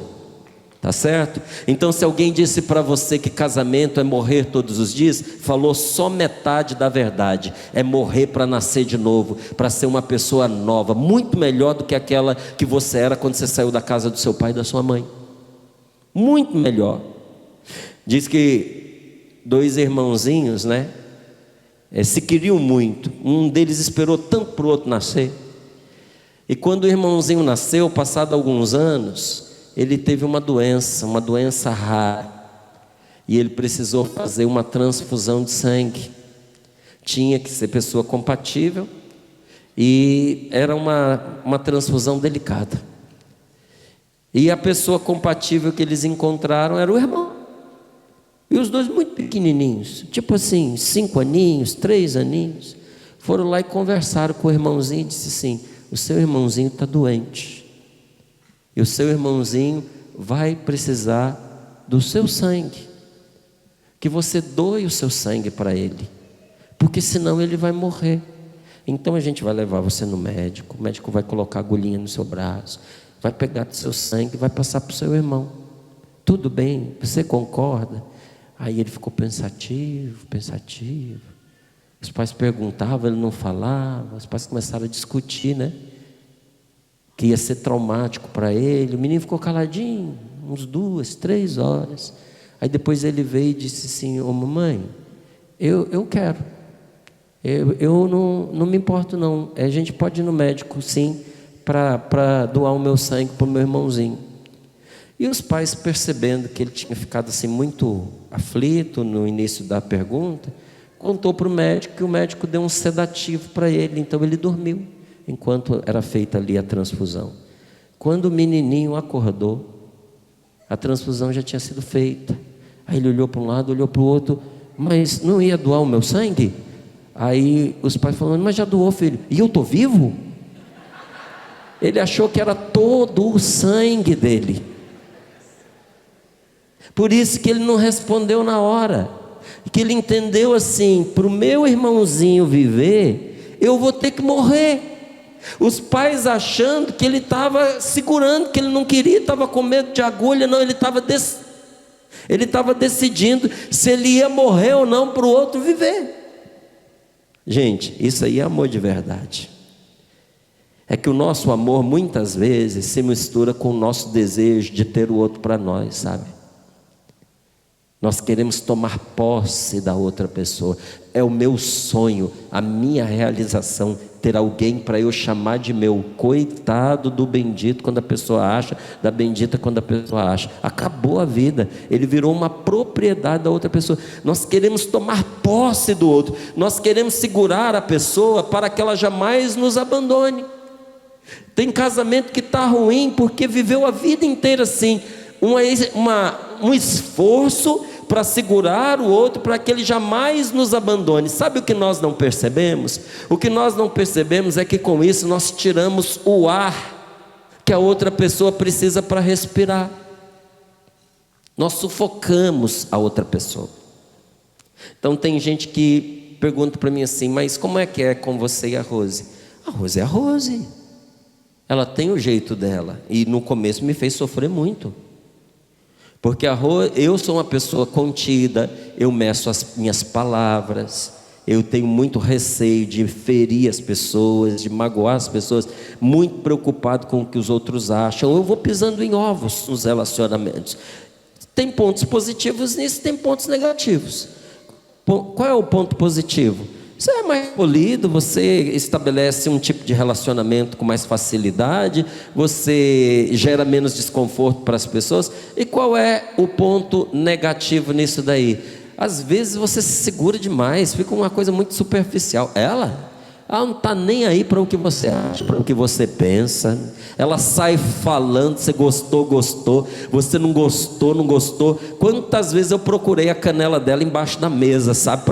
Tá certo? Então, se alguém disse para você que casamento é morrer todos os dias, falou só metade da verdade. É morrer para nascer de novo, para ser uma pessoa nova, muito melhor do que aquela que você era quando você saiu da casa do seu pai e da sua mãe. Muito melhor. Diz que 2 irmãozinhos, né, se queriam muito. Um deles esperou tanto para o outro nascer. E quando o irmãozinho nasceu, passado alguns anos, ele teve uma doença rara, e ele precisou fazer uma transfusão de sangue. Tinha que ser pessoa compatível, e era uma transfusão delicada. E a pessoa compatível que eles encontraram era o irmão, e os dois muito pequenininhos, tipo assim, 5 aninhos, 3 aninhos, foram lá e conversaram com o irmãozinho e disse assim: o seu irmãozinho está doente, e o seu irmãozinho vai precisar do seu sangue, que você doe o seu sangue para ele, porque senão ele vai morrer. Então a gente vai levar você no médico, o médico vai colocar agulhinha no seu braço, vai pegar do seu sangue e vai passar para o seu irmão. Tudo bem? Você concorda? Aí ele ficou pensativo. Os pais perguntavam, ele não falava. Os pais começaram a discutir, né? Que ia ser traumático para ele. O menino ficou caladinho, uns 2, 3 horas. Aí depois ele veio e disse assim: ô mamãe, eu quero. Eu não me importo não. A gente pode ir no médico sim, para doar o meu sangue para o meu irmãozinho. E os pais, percebendo que ele tinha ficado assim muito aflito no início da pergunta, contou para o médico, que o médico deu um sedativo para ele. Então ele dormiu enquanto era feita ali a transfusão. Quando o menininho acordou, a transfusão já tinha sido feita. Aí ele olhou para um lado, olhou para o outro: mas não ia doar o meu sangue? Aí os pais falaram: mas já doou, filho. E eu estou vivo? Ele achou que era todo o sangue dele. Por isso que ele não respondeu na hora, que ele entendeu assim: para o meu irmãozinho viver, eu vou ter que morrer. Os pais achando que ele estava segurando, que ele não queria, estava com medo de agulha. Não, ele estava decidindo se ele ia morrer ou não para o outro viver. Gente, isso aí é amor de verdade. É que o nosso amor muitas vezes se mistura com o nosso desejo de ter o outro para nós, sabe? Nós queremos tomar posse da outra pessoa. É o meu sonho, a minha realização, ter alguém para eu chamar de meu. Coitado do bendito quando a pessoa acha, da bendita quando a pessoa acha. Acabou a vida, ele virou uma propriedade da outra pessoa. Nós queremos tomar posse do outro, nós queremos segurar a pessoa para que ela jamais nos abandone. Tem casamento que está ruim porque viveu a vida inteira assim, um esforço para segurar o outro, para que ele jamais nos abandone. Sabe o que nós não percebemos? O que nós não percebemos é que com isso nós tiramos o ar que a outra pessoa precisa para respirar. Nós sufocamos a outra pessoa. Então tem gente que pergunta para mim assim: mas como é que é com você e a Rose? A Rose é a Rose, ela tem o jeito dela, e no começo me fez sofrer muito. Porque eu sou uma pessoa contida, eu meço as minhas palavras, eu tenho muito receio de ferir as pessoas, de magoar as pessoas, muito preocupado com o que os outros acham. Eu vou pisando em ovos nos relacionamentos. Tem pontos positivos nisso, tem pontos negativos. Qual é o ponto positivo? Você é mais polido, você estabelece um tipo de relacionamento com mais facilidade, você gera menos desconforto para as pessoas. E qual é o ponto negativo nisso daí? Às vezes você se segura demais, fica uma coisa muito superficial. Ela não está nem aí para o que você acha, para o que você pensa. Ela sai falando, você gostou, você não gostou. Quantas vezes eu procurei a canela dela embaixo da mesa, sabe,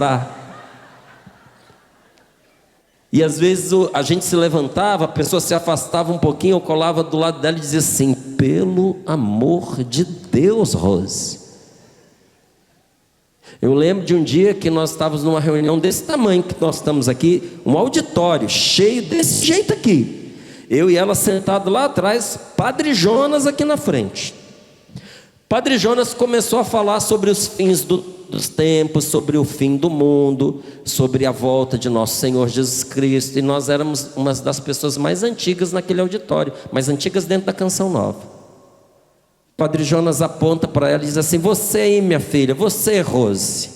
E às vezes a gente se levantava, a pessoa se afastava um pouquinho, eu colava do lado dela e dizia assim: pelo amor de Deus, Rose. Eu lembro de um dia que nós estávamos numa reunião desse tamanho que nós estamos aqui, um auditório cheio desse jeito aqui. Eu e ela sentado lá atrás, Padre Jonas aqui na frente. Padre Jonas começou a falar sobre os fins dos tempos, sobre o fim do mundo, sobre a volta de nosso Senhor Jesus Cristo, e nós éramos uma das pessoas mais antigas naquele auditório, mais antigas dentro da Canção Nova. Padre Jonas aponta para ela e diz assim: você aí, minha filha, você, Rose,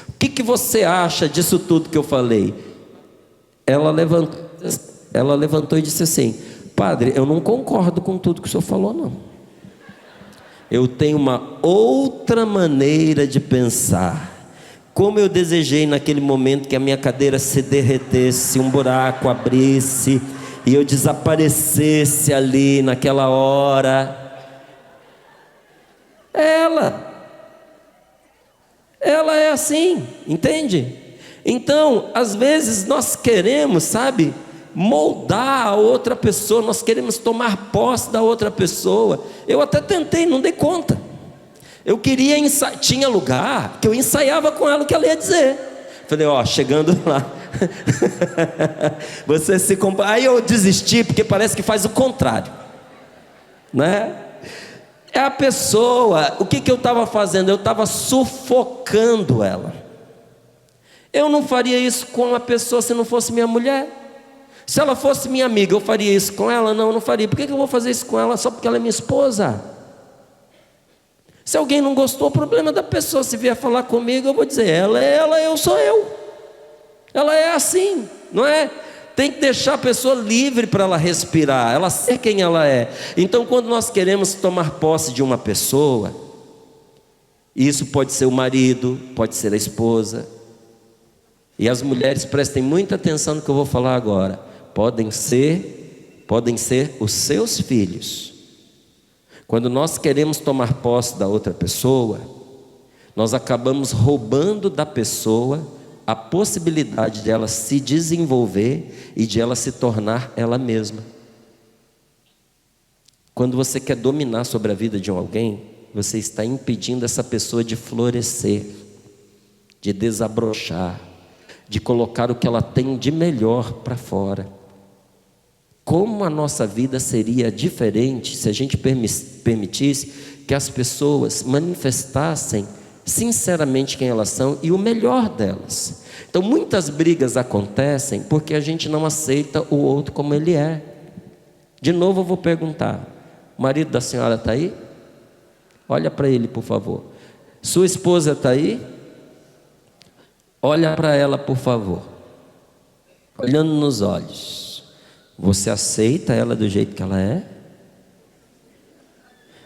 o que você acha disso tudo que eu falei? Ela levantou e disse assim: padre, eu não concordo com tudo que o senhor falou, não. Eu tenho uma outra maneira de pensar. Como eu desejei naquele momento que a minha cadeira se derretesse, um buraco abrisse e eu desaparecesse ali naquela hora. Ela é assim, entende? Então, às vezes nós queremos, sabe, moldar a outra pessoa, nós queremos tomar posse da outra pessoa. Eu até tentei, não dei conta. Eu queria ensaiar, tinha lugar que eu ensaiava com ela o que ela ia dizer. Falei, ó, chegando lá, você se compara. Aí eu desisti, porque parece que faz o contrário, né? É a pessoa, o que eu estava fazendo? Eu estava sufocando ela. Eu não faria isso com uma pessoa se não fosse minha mulher. Se ela fosse minha amiga, eu faria isso com ela? Não, eu não faria. Por que eu vou fazer isso com ela só porque ela é minha esposa? Se alguém não gostou, o problema da pessoa. Se vier falar comigo, eu vou dizer: ela é ela, eu sou eu. Ela é assim, não é? Tem que deixar a pessoa livre para ela respirar, ela ser quem ela é. Então, quando nós queremos tomar posse de uma pessoa, isso pode ser o marido, pode ser a esposa. E as mulheres, prestem muita atenção no que eu vou falar agora. Podem ser os seus filhos. Quando nós queremos tomar posse da outra pessoa, nós acabamos roubando da pessoa a possibilidade de ela se desenvolver e de ela se tornar ela mesma. Quando você quer dominar sobre a vida de alguém, você está impedindo essa pessoa de florescer, de desabrochar, de colocar o que ela tem de melhor para fora. Como a nossa vida seria diferente se a gente permitisse que as pessoas manifestassem sinceramente quem elas são e o melhor delas. Então muitas brigas acontecem porque a gente não aceita o outro como ele é. De novo eu vou perguntar: o marido da senhora está aí? Olha para ele, por favor. Sua esposa está aí? Olha para ela, por favor. Olhando nos olhos. Você aceita ela do jeito que ela é?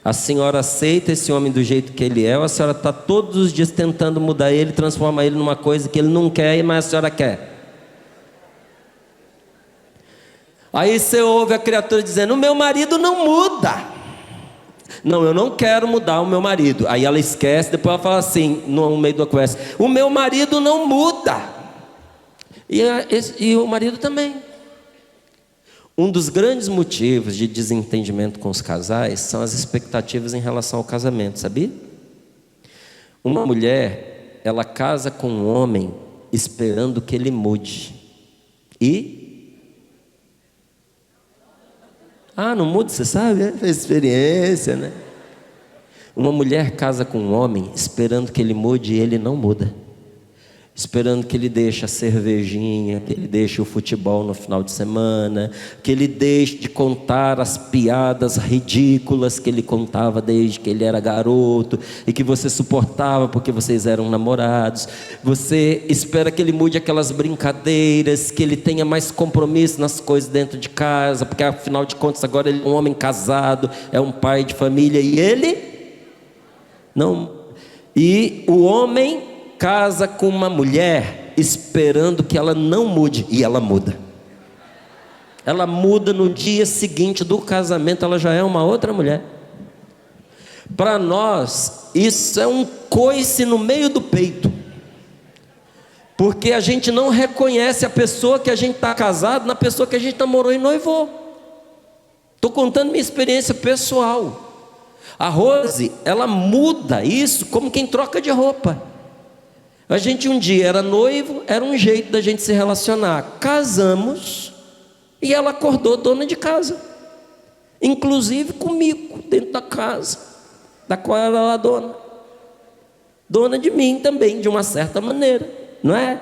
A senhora aceita esse homem do jeito que ele é? Ou a senhora está todos os dias tentando mudar ele, transformar ele numa coisa que ele não quer, mas a senhora quer? Aí você ouve a criatura dizendo: o meu marido não muda. Não, eu não quero mudar o meu marido. Aí ela esquece, depois ela fala assim, no meio da conversa: o meu marido não muda. E o marido também. Um dos grandes motivos de desentendimento com os casais são as expectativas em relação ao casamento, sabia? Uma mulher, ela casa com um homem esperando que ele mude. Não muda, você sabe? É experiência, né? Uma mulher casa com um homem esperando que ele mude e ele não muda. Esperando que ele deixe a cervejinha, que ele deixe o futebol no final de semana, que ele deixe de contar as piadas ridículas que ele contava desde que ele era garoto e que você suportava porque vocês eram namorados. Você espera que ele mude aquelas brincadeiras, que ele tenha mais compromisso nas coisas dentro de casa, porque afinal de contas agora ele é um homem casado, é um pai de família e ele não. E o homem casa com uma mulher esperando que ela não mude, e ela muda. Ela muda no dia seguinte do casamento, ela já é uma outra mulher. Para nós, isso é um coice no meio do peito, porque a gente não reconhece a pessoa que a gente está casado na pessoa que a gente namorou e noivou. Estou contando minha experiência pessoal. A Rose, ela muda isso como quem troca de roupa. A gente um dia era noivo, era um jeito da gente se relacionar. Casamos e ela acordou dona de casa, inclusive comigo dentro da casa. da qual ela é dona. Dona de mim também, de uma certa maneira, não é?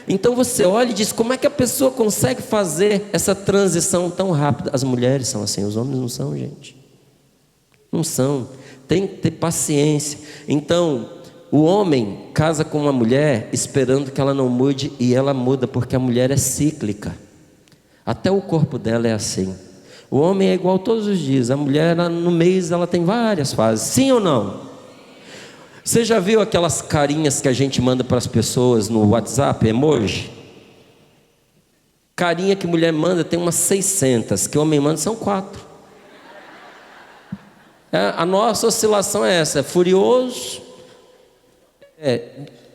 Então você olha e diz, como é que a pessoa consegue fazer essa transição tão rápida? As mulheres são assim, os homens não são, gente. Não são. Tem que ter paciência. Então, o homem casa com uma mulher esperando que ela não mude, e ela muda, porque a mulher é cíclica. Até o corpo dela é assim. O homem é igual todos os dias. A mulher, no mês, ela tem várias fases. Sim ou não? Você já viu aquelas carinhas que a gente manda para as pessoas no WhatsApp, emoji? Carinha que mulher manda tem umas 600, que homem manda são 4. A nossa oscilação é essa, é furioso,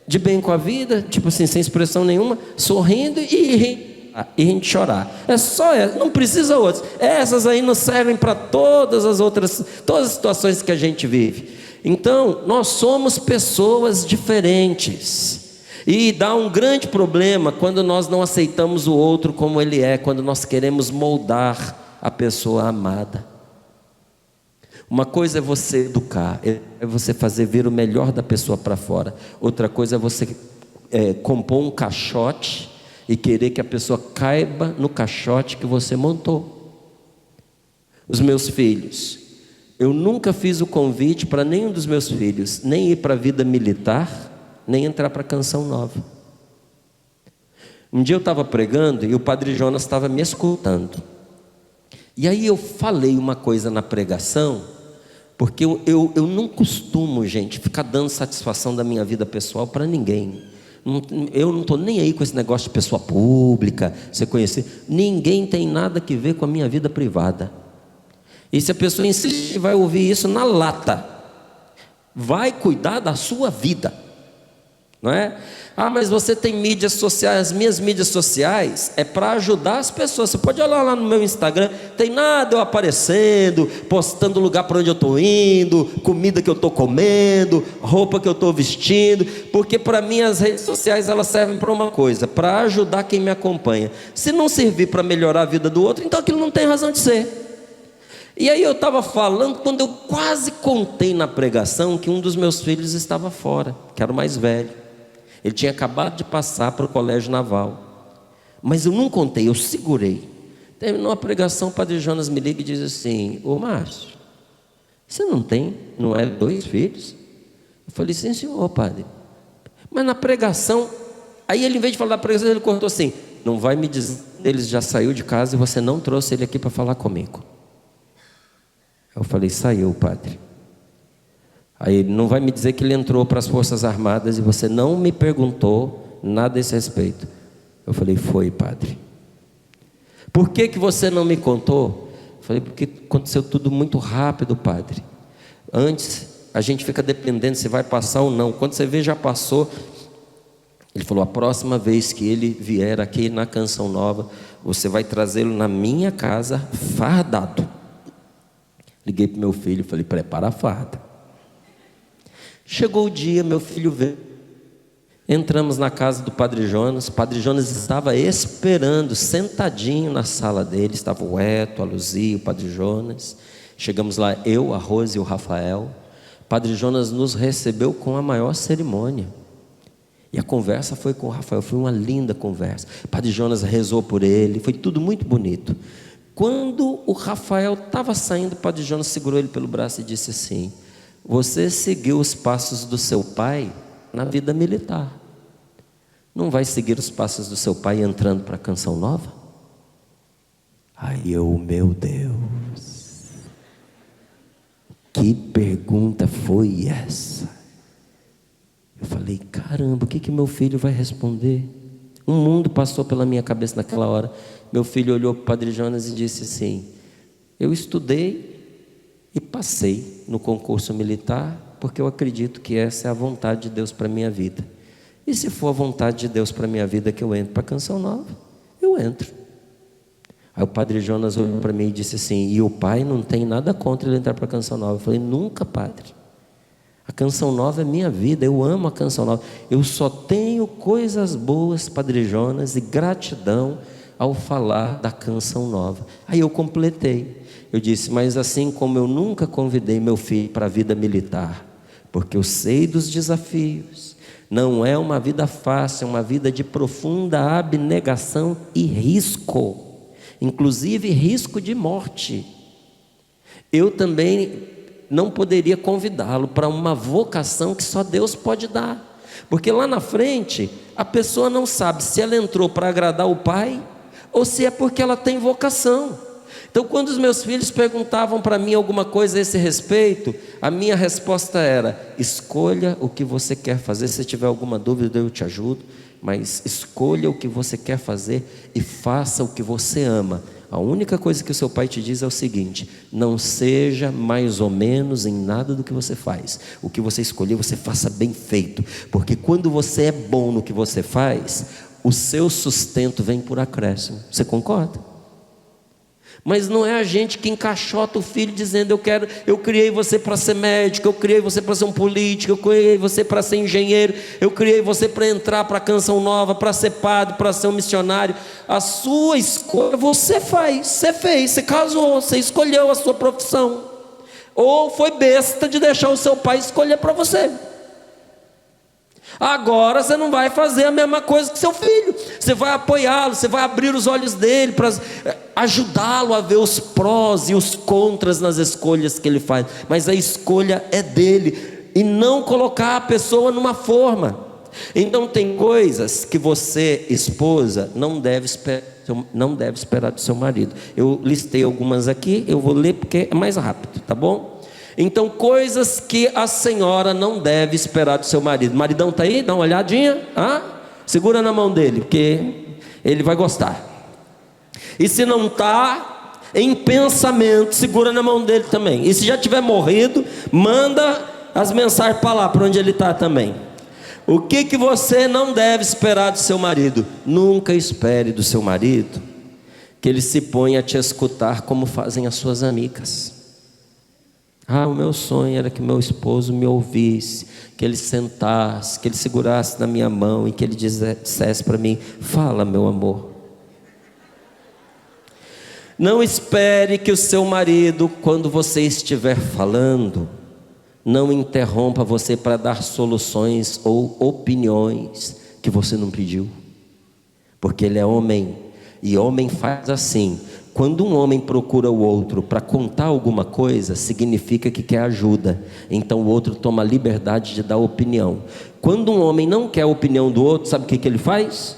de bem com a vida, tipo assim, sem expressão nenhuma, sorrindo e rindo de chorar. É só essa, não precisa outras. Essas aí não servem para todas as situações que a gente vive. Então, nós somos pessoas diferentes, e dá um grande problema quando nós não aceitamos o outro como ele é, quando nós queremos moldar a pessoa amada. Uma coisa é você educar, é você fazer ver o melhor da pessoa para fora. Outra coisa é você compor um caixote e querer que a pessoa caiba no caixote que você montou. Os meus filhos, eu nunca fiz o convite para nenhum dos meus filhos nem ir para a vida militar, nem entrar para a Canção Nova. Um dia eu estava pregando e o Padre Jonas estava me escutando. E aí eu falei uma coisa na pregação, porque eu não costumo, gente, ficar dando satisfação da minha vida pessoal para ninguém. Eu não estou nem aí com esse negócio de pessoa pública, você conhecer. Ninguém tem nada que ver com a minha vida privada. E se a pessoa insiste, vai ouvir isso na lata. Vai cuidar da sua vida, não é? Ah, mas você tem mídias sociais. As minhas mídias sociais é para ajudar as pessoas. Você pode olhar lá no meu Instagram, tem nada eu aparecendo, postando lugar para onde eu estou indo, comida que eu estou comendo, roupa que eu estou vestindo, porque para mim as redes sociais elas servem para uma coisa, para ajudar quem me acompanha. Se não servir para melhorar a vida do outro, então aquilo não tem razão de ser. E aí eu estava falando, quando eu quase contei na pregação que um dos meus filhos estava fora, que era o mais velho. Ele tinha acabado de passar para o colégio naval. Mas eu não contei, eu segurei. Terminou a pregação, o Padre Jonas me liga e diz assim: ô Márcio, você não é 2 filhos? Eu falei, sim senhor, padre. Mas na pregação, aí ele, em vez de falar da pregação, ele cortou assim: não vai me dizer, ele já saiu de casa e você não trouxe ele aqui para falar comigo. Eu falei, saiu, padre. Aí ele, não vai me dizer que ele entrou para as Forças Armadas e você não me perguntou nada a esse respeito. Eu falei, foi, padre. Por que você não me contou? Eu falei, porque aconteceu tudo muito rápido, padre. Antes, a gente fica dependendo se vai passar ou não. Quando você vê, já passou. Ele falou, a próxima vez que ele vier aqui na Canção Nova, você vai trazê-lo na minha casa fardado. Liguei para o meu filho e falei, prepara a farda. Chegou o dia, meu filho veio. Entramos na casa do Padre Jonas. O Padre Jonas estava esperando, sentadinho na sala dele. Estava o Eto, a Luzia, o Padre Jonas. Chegamos lá, eu, a Rose e o Rafael. O Padre Jonas nos recebeu com a maior cerimônia. E a conversa foi com o Rafael, foi uma linda conversa. O Padre Jonas rezou por ele, foi tudo muito bonito. Quando o Rafael estava saindo, o Padre Jonas segurou ele pelo braço e disse assim: você seguiu os passos do seu pai na vida militar, não vai seguir os passos do seu pai entrando para a Canção Nova? Aí eu, meu Deus, que pergunta foi essa? Eu falei, caramba, o que meu filho vai responder? Um mundo passou pela minha cabeça naquela hora. Meu filho olhou para o Padre Jonas e disse assim: eu estudei e passei no concurso militar, porque eu acredito que essa é a vontade de Deus para a minha vida. E se for a vontade de Deus para a minha vida que eu entre para a Canção Nova, eu entro. Aí o Padre Jonas olhou para mim e disse assim: e o pai não tem nada contra ele entrar para a Canção Nova? Eu falei, nunca, padre. A Canção Nova é minha vida, eu amo a Canção Nova. Eu só tenho coisas boas, Padre Jonas, e gratidão ao falar da Canção Nova. Aí eu completei. Eu disse: mas assim como eu nunca convidei meu filho para a vida militar, porque eu sei dos desafios, não é uma vida fácil, é uma vida de profunda abnegação e risco, inclusive risco de morte. Eu também não poderia convidá-lo para uma vocação que só Deus pode dar, porque lá na frente a pessoa não sabe se ela entrou para agradar o pai ou se é porque ela tem vocação. Então, quando os meus filhos perguntavam para mim alguma coisa a esse respeito, a minha resposta era: escolha o que você quer fazer. Se tiver alguma dúvida, eu te ajudo, mas escolha o que você quer fazer e faça o que você ama. A única coisa que o seu pai te diz é o seguinte: não seja mais ou menos em nada do que você faz. O que você escolher, você faça bem feito, porque quando você é bom no que você faz, o seu sustento vem por acréscimo. Você concorda? Mas não é a gente que encaixota o filho dizendo: eu criei você para ser médico, eu criei você para ser um político, eu criei você para ser engenheiro, eu criei você para entrar para a Canção Nova, para ser padre, para ser um missionário. A sua escolha você faz, você fez, você casou, você escolheu a sua profissão, ou foi besta de deixar o seu pai escolher para você. Agora você não vai fazer a mesma coisa que seu filho. Você vai apoiá-lo, você vai abrir os olhos dele para ajudá-lo a ver os prós e os contras nas escolhas que ele faz. Mas a escolha é dele, e não colocar a pessoa numa forma. Então tem coisas que você, esposa, não deve esperar do seu marido. Eu listei algumas aqui, eu vou ler porque é mais rápido, tá bom? Então, coisas que a senhora não deve esperar do seu marido. Maridão está aí? Dá uma olhadinha. Segura na mão dele, porque ele vai gostar. E se não está, em pensamento, segura na mão dele também. E se já tiver morrido, manda as mensagens para lá, para onde ele está também. O que você não deve esperar do seu marido? Nunca espere do seu marido que ele se ponha a te escutar como fazem as suas amigas. O meu sonho era que meu esposo me ouvisse, que ele sentasse, que ele segurasse na minha mão e que ele dissesse para mim: fala, meu amor. Não espere que o seu marido, quando você estiver falando, não interrompa você para dar soluções ou opiniões que você não pediu, porque ele é homem, e homem faz assim. Quando um homem procura o outro para contar alguma coisa, significa que quer ajuda. Então o outro toma a liberdade de dar opinião. Quando um homem não quer a opinião do outro, sabe o que ele faz?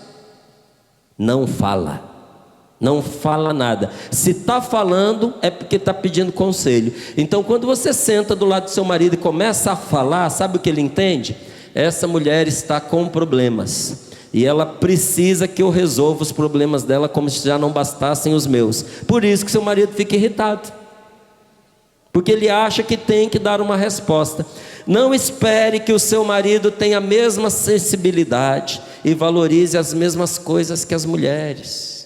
Não fala. Não fala nada. Se está falando, é porque está pedindo conselho. Então quando você senta do lado do seu marido e começa a falar, sabe o que ele entende? Essa mulher está com problemas, e ela precisa que eu resolva os problemas dela como se já não bastassem os meus. Por isso que seu marido fica irritado, porque ele acha que tem que dar uma resposta. Não espere que o seu marido tenha a mesma sensibilidade e valorize as mesmas coisas que as mulheres.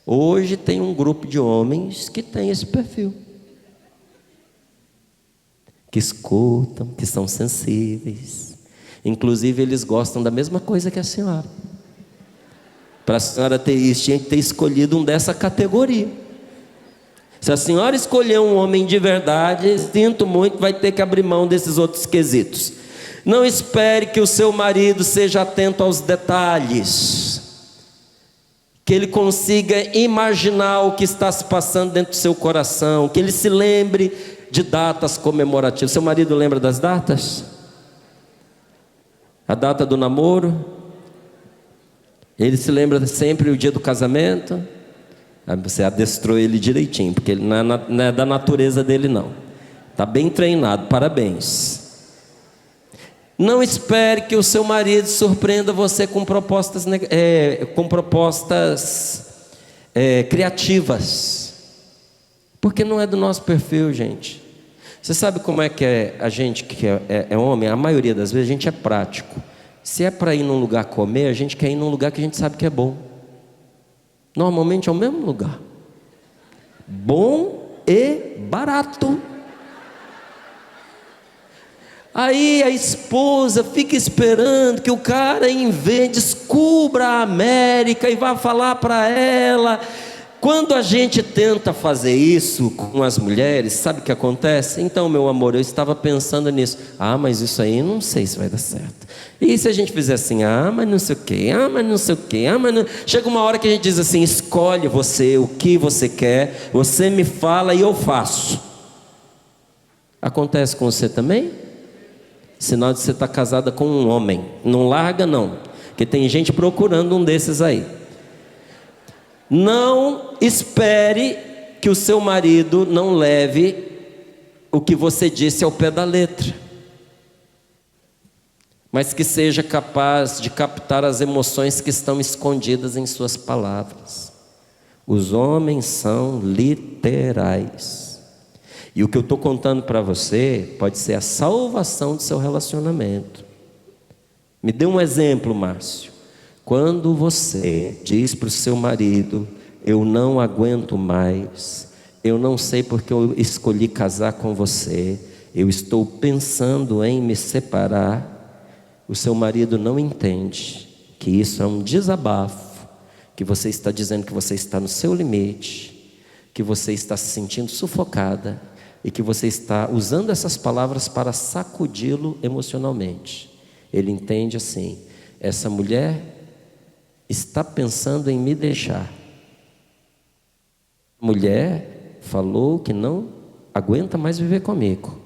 Hoje tem um grupo de homens que tem esse perfil, que escutam, que são sensíveis. Inclusive eles gostam da mesma coisa que a senhora. Para a senhora ter isso, tinha que ter escolhido um dessa categoria. Se a senhora escolher um homem de verdade, sinto muito, vai ter que abrir mão desses outros quesitos. Não espere que o seu marido seja atento aos detalhes, que ele consiga imaginar o que está se passando dentro do seu coração, que ele se lembre de datas comemorativas. Seu marido lembra das datas? A data do namoro? Ele se lembra sempre o dia do casamento? Aí você adestrou ele direitinho, porque ele não é da natureza dele não. Está bem treinado, parabéns. Não espere que o seu marido surpreenda você com propostas criativas, porque não é do nosso perfil, gente. Você sabe como é que é a gente que é homem? A maioria das vezes a gente é prático. Se é para ir num lugar comer, a gente quer ir num lugar que a gente sabe que é bom. Normalmente é o mesmo lugar, bom e barato. Aí a esposa fica esperando que o cara descubra a América e vá falar para ela. Quando a gente tenta fazer isso com as mulheres, sabe o que acontece? Então, meu amor, eu estava pensando nisso. Mas isso aí não sei se vai dar certo. E se a gente fizer assim, mas não sei o quê, mas não sei o quê, mas não... Chega uma hora que a gente diz assim: escolhe você, o que você quer, você me fala e eu faço. Acontece com você também? Sinal de você estar casada com um homem. Não larga não, porque tem gente procurando um desses aí. Não espere que o seu marido não leve o que você disse ao pé da letra, mas que seja capaz de captar as emoções que estão escondidas em suas palavras. Os homens são literais. E o que eu estou contando para você pode ser a salvação do seu relacionamento. Me dê um exemplo, Márcio. Quando você diz para o seu marido: eu não aguento mais, eu não sei porque eu escolhi casar com você, eu estou pensando em me separar, o seu marido não entende que isso é um desabafo, que você está dizendo que você está no seu limite, que você está se sentindo sufocada e que você está usando essas palavras para sacudi-lo emocionalmente. Ele entende assim: essa mulher está pensando em me deixar. A mulher falou que não aguenta mais viver comigo.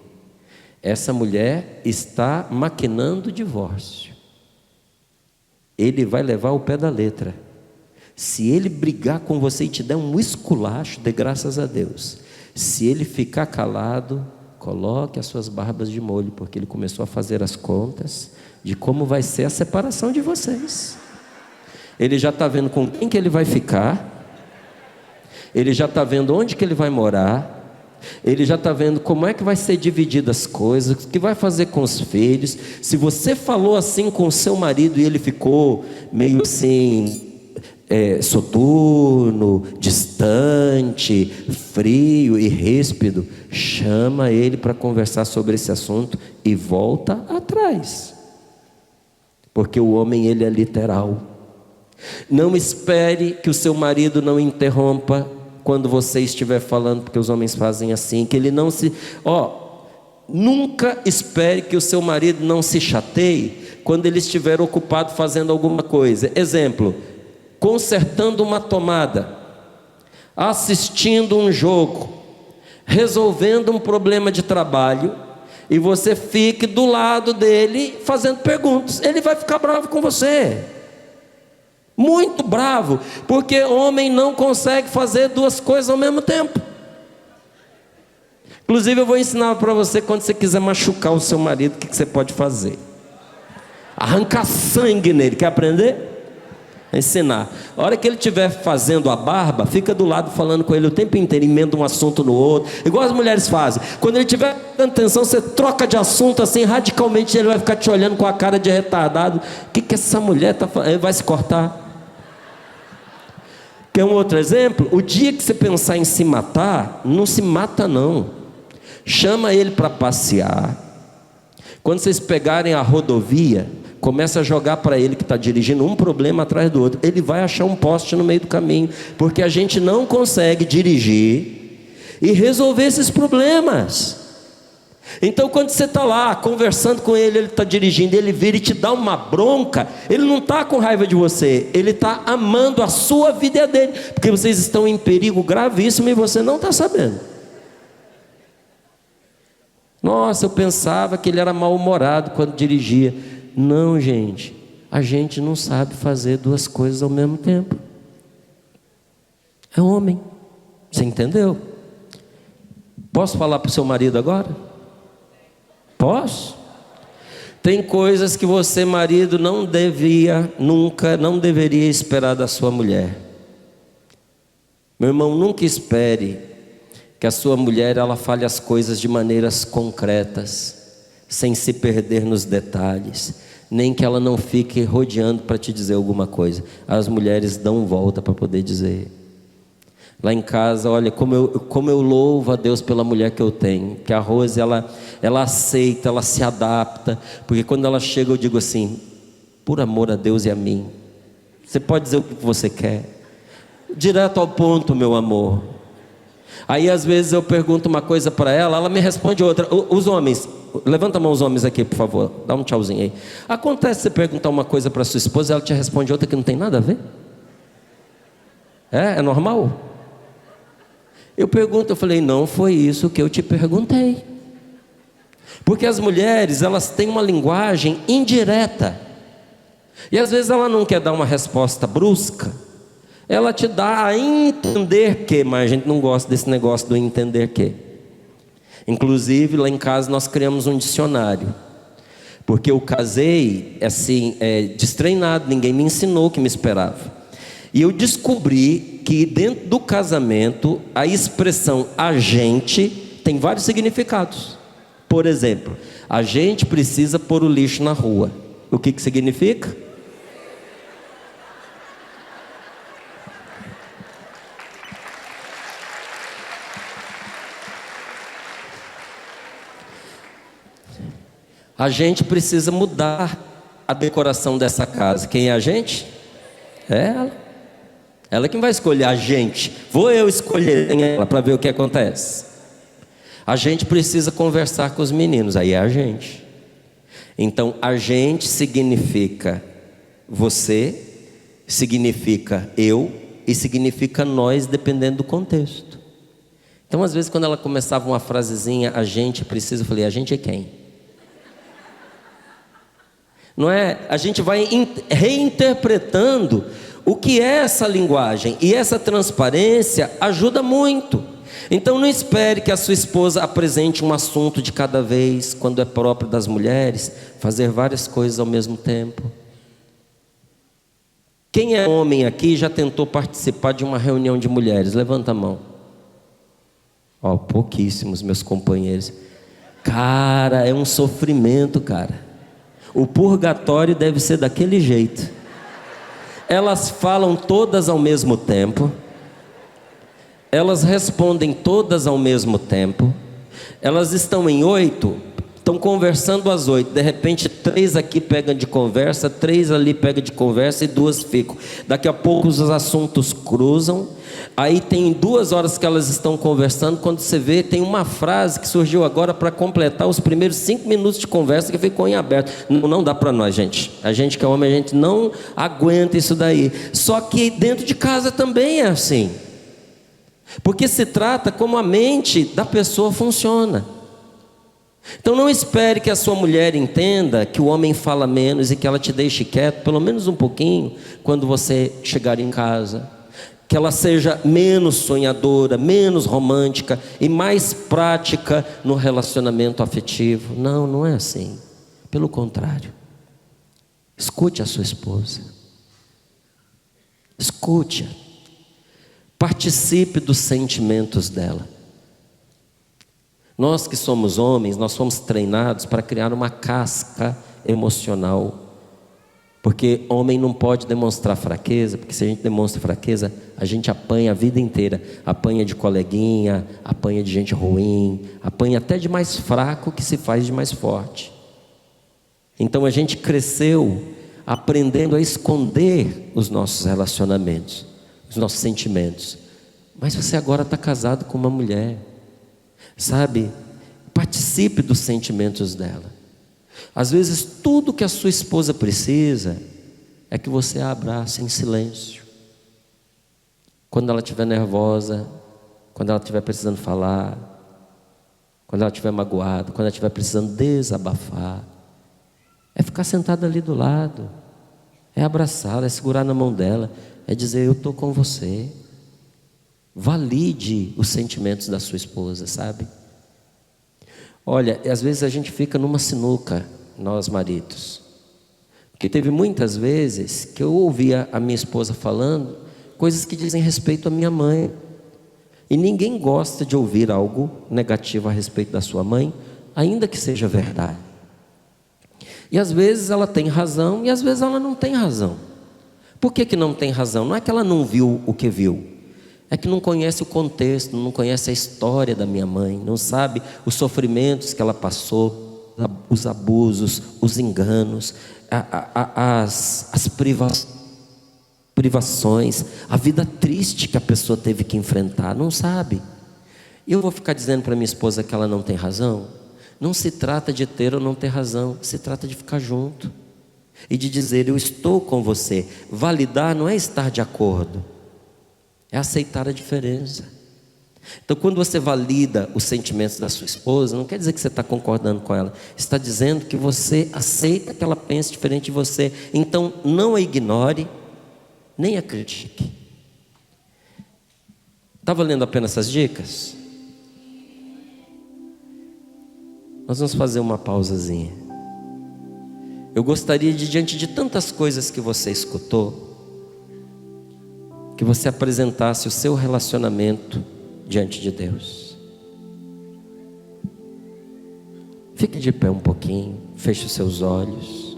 Essa mulher está maquinando o divórcio. Ele vai levar o pé da letra. Se ele brigar com você e te der um esculacho, dê graças a Deus. Se ele ficar calado, coloque as suas barbas de molho, porque ele começou a fazer as contas de como vai ser a separação de vocês. Ele já está vendo com quem que ele vai ficar, ele já está vendo onde que ele vai morar, ele já está vendo como é que vai ser divididas as coisas, o que vai fazer com os filhos. Se você falou assim com o seu marido e ele ficou meio assim, soturno, distante, frio e ríspido, chama ele para conversar sobre esse assunto e volta atrás, porque o homem, ele é literal. Não espere que o seu marido não interrompa quando você estiver falando, porque os homens fazem assim, que ele não se... nunca espere que o seu marido não se chateie quando ele estiver ocupado fazendo alguma coisa. Exemplo: consertando uma tomada, assistindo um jogo, resolvendo um problema de trabalho, e você fique do lado dele fazendo perguntas. Ele vai ficar bravo com você, muito bravo, porque homem não consegue fazer duas coisas ao mesmo tempo. Inclusive eu vou ensinar para você, quando você quiser machucar o seu marido, o que você pode fazer: arrancar sangue nele. Quer aprender? Ensinar. A hora que ele estiver fazendo a barba, fica do lado falando com ele o tempo inteiro, emenda um assunto no outro, igual as mulheres fazem. Quando ele estiver dando atenção, você troca de assunto assim radicalmente, ele vai ficar te olhando com a cara de retardado. O que essa mulher está fazendo? Ele vai se cortar. Quer um outro exemplo? O dia que você pensar em se matar, não se mata não. Chama ele para passear. Quando vocês pegarem a rodovia, começa a jogar para ele que está dirigindo um problema atrás do outro. Ele vai achar um poste no meio do caminho, porque a gente não consegue dirigir e resolver esses problemas. Então quando você está lá conversando com ele, ele está dirigindo, ele vira e te dá uma bronca, ele não está com raiva de você, ele está amando a sua vida e a dele, porque vocês estão em perigo gravíssimo e você não está sabendo. Nossa, eu pensava que ele era mal-humorado quando dirigia. Não, gente, a gente não sabe fazer duas coisas ao mesmo tempo. É homem. Você entendeu? Posso falar para o seu marido agora? Posso? Tem coisas que você, marido, não deveria esperar da sua mulher. Meu irmão, nunca espere que a sua mulher ela fale as coisas de maneiras concretas, sem se perder nos detalhes, nem que ela não fique rodeando para te dizer alguma coisa. As mulheres dão volta para poder dizer. Lá em casa, olha, como eu louvo a Deus pela mulher que eu tenho. Que a Rose, ela aceita, ela se adapta. Porque quando ela chega eu digo assim: por amor a Deus e a mim, você pode dizer o que você quer, direto ao ponto, meu amor. Aí às vezes eu pergunto uma coisa para ela me responde outra. Os homens, levanta a mão os homens aqui, por favor, dá um tchauzinho aí. Acontece você perguntar uma coisa para sua esposa, ela te responde outra que não tem nada a ver? É normal? Eu pergunto, eu falei: não foi isso que eu te perguntei. Porque as mulheres, elas têm uma linguagem indireta. E às vezes ela não quer dar uma resposta brusca, ela te dá a entender que, mas a gente não gosta desse negócio do entender que. Inclusive lá em casa nós criamos um dicionário, porque eu casei assim, destreinado, ninguém me ensinou o que me esperava. E eu descobri que dentro do casamento a expressão a gente tem vários significados. Por exemplo, a gente precisa pôr o lixo na rua. O que significa? A gente precisa mudar a decoração dessa casa. Quem é a gente? É ela. Ela que vai escolher a gente. Vou eu escolher ela para ver o que acontece. A gente precisa conversar com os meninos. Aí é a gente. Então a gente significa você, significa eu e significa nós, dependendo do contexto. Então às vezes quando ela começava uma frasezinha, a gente precisa, eu falei: a gente é quem? Não é? A gente vai reinterpretando o que é essa linguagem, e essa transparência ajuda muito. Então não espere que a sua esposa apresente um assunto de cada vez, quando é próprio das mulheres fazer várias coisas ao mesmo tempo. Quem é homem aqui já tentou participar de uma reunião de mulheres? Levanta a mão. Pouquíssimos meus companheiros. Cara, é um sofrimento, cara. O purgatório deve ser daquele jeito. Elas falam todas ao mesmo tempo, elas respondem todas ao mesmo tempo, elas estão em 8, estão conversando às 8, de repente 3 aqui pegam de conversa, 3 ali pegam de conversa e 2 ficam. Daqui a pouco os assuntos cruzam. Aí tem 2 horas que elas estão conversando, quando você vê, tem uma frase que surgiu agora para completar os primeiros 5 minutos de conversa, que ficou em aberto. Não dá para nós, gente. A gente que é homem, a gente não aguenta isso daí. Só que dentro de casa também é assim, porque se trata como a mente da pessoa funciona. Então não espere que a sua mulher entenda que o homem fala menos e que ela te deixe quieto, pelo menos um pouquinho, quando você chegar em casa. Que ela seja menos sonhadora, menos romântica e mais prática no relacionamento afetivo. Não, não é assim. Pelo contrário. Escute a sua esposa. Escute-a. Participe dos sentimentos dela. Nós que somos homens, nós fomos treinados para criar uma casca emocional. Porque homem não pode demonstrar fraqueza, porque se a gente demonstra fraqueza, a gente apanha a vida inteira. Apanha de coleguinha, apanha de gente ruim, apanha até de mais fraco que se faz de mais forte. Então a gente cresceu aprendendo a esconder os nossos relacionamentos, os nossos sentimentos. Mas você agora está casado com uma mulher, sabe? Participe dos sentimentos dela. Às vezes tudo que a sua esposa precisa é que você a abrace em silêncio. Quando ela estiver nervosa, quando ela estiver precisando falar, quando ela estiver magoada, quando ela estiver precisando desabafar, é ficar sentada ali do lado, é abraçá-la, é segurar na mão dela, é dizer: eu estou com você. Valide os sentimentos da sua esposa, sabe? Olha, às vezes a gente fica numa sinuca, nós maridos, porque teve muitas vezes que eu ouvia a minha esposa falando coisas que dizem respeito à minha mãe, e ninguém gosta de ouvir algo negativo a respeito da sua mãe, ainda que seja verdade. E às vezes ela tem razão e às vezes ela não tem razão. Por que não tem razão? Não é que ela não viu o que viu, É que não conhece o contexto, não conhece a história da minha mãe, não sabe os sofrimentos que ela passou, os abusos, os enganos, as privações, a vida triste que a pessoa teve que enfrentar, não sabe. E eu vou ficar dizendo para minha esposa que ela não tem razão? Não se trata de ter ou não ter razão, se trata de ficar junto e de dizer: eu estou com você. Validar não é estar de acordo, é aceitar a diferença. Então, quando você valida os sentimentos da sua esposa, não quer dizer que você está concordando com ela, está dizendo que você aceita que ela pense diferente de você. Então, não a ignore, nem a critique. Está valendo a pena essas dicas? Nós vamos fazer uma pausazinha. Eu gostaria de, diante de tantas coisas que você escutou, que você apresentasse o seu relacionamento diante de Deus. Fique de pé um pouquinho, feche os seus olhos.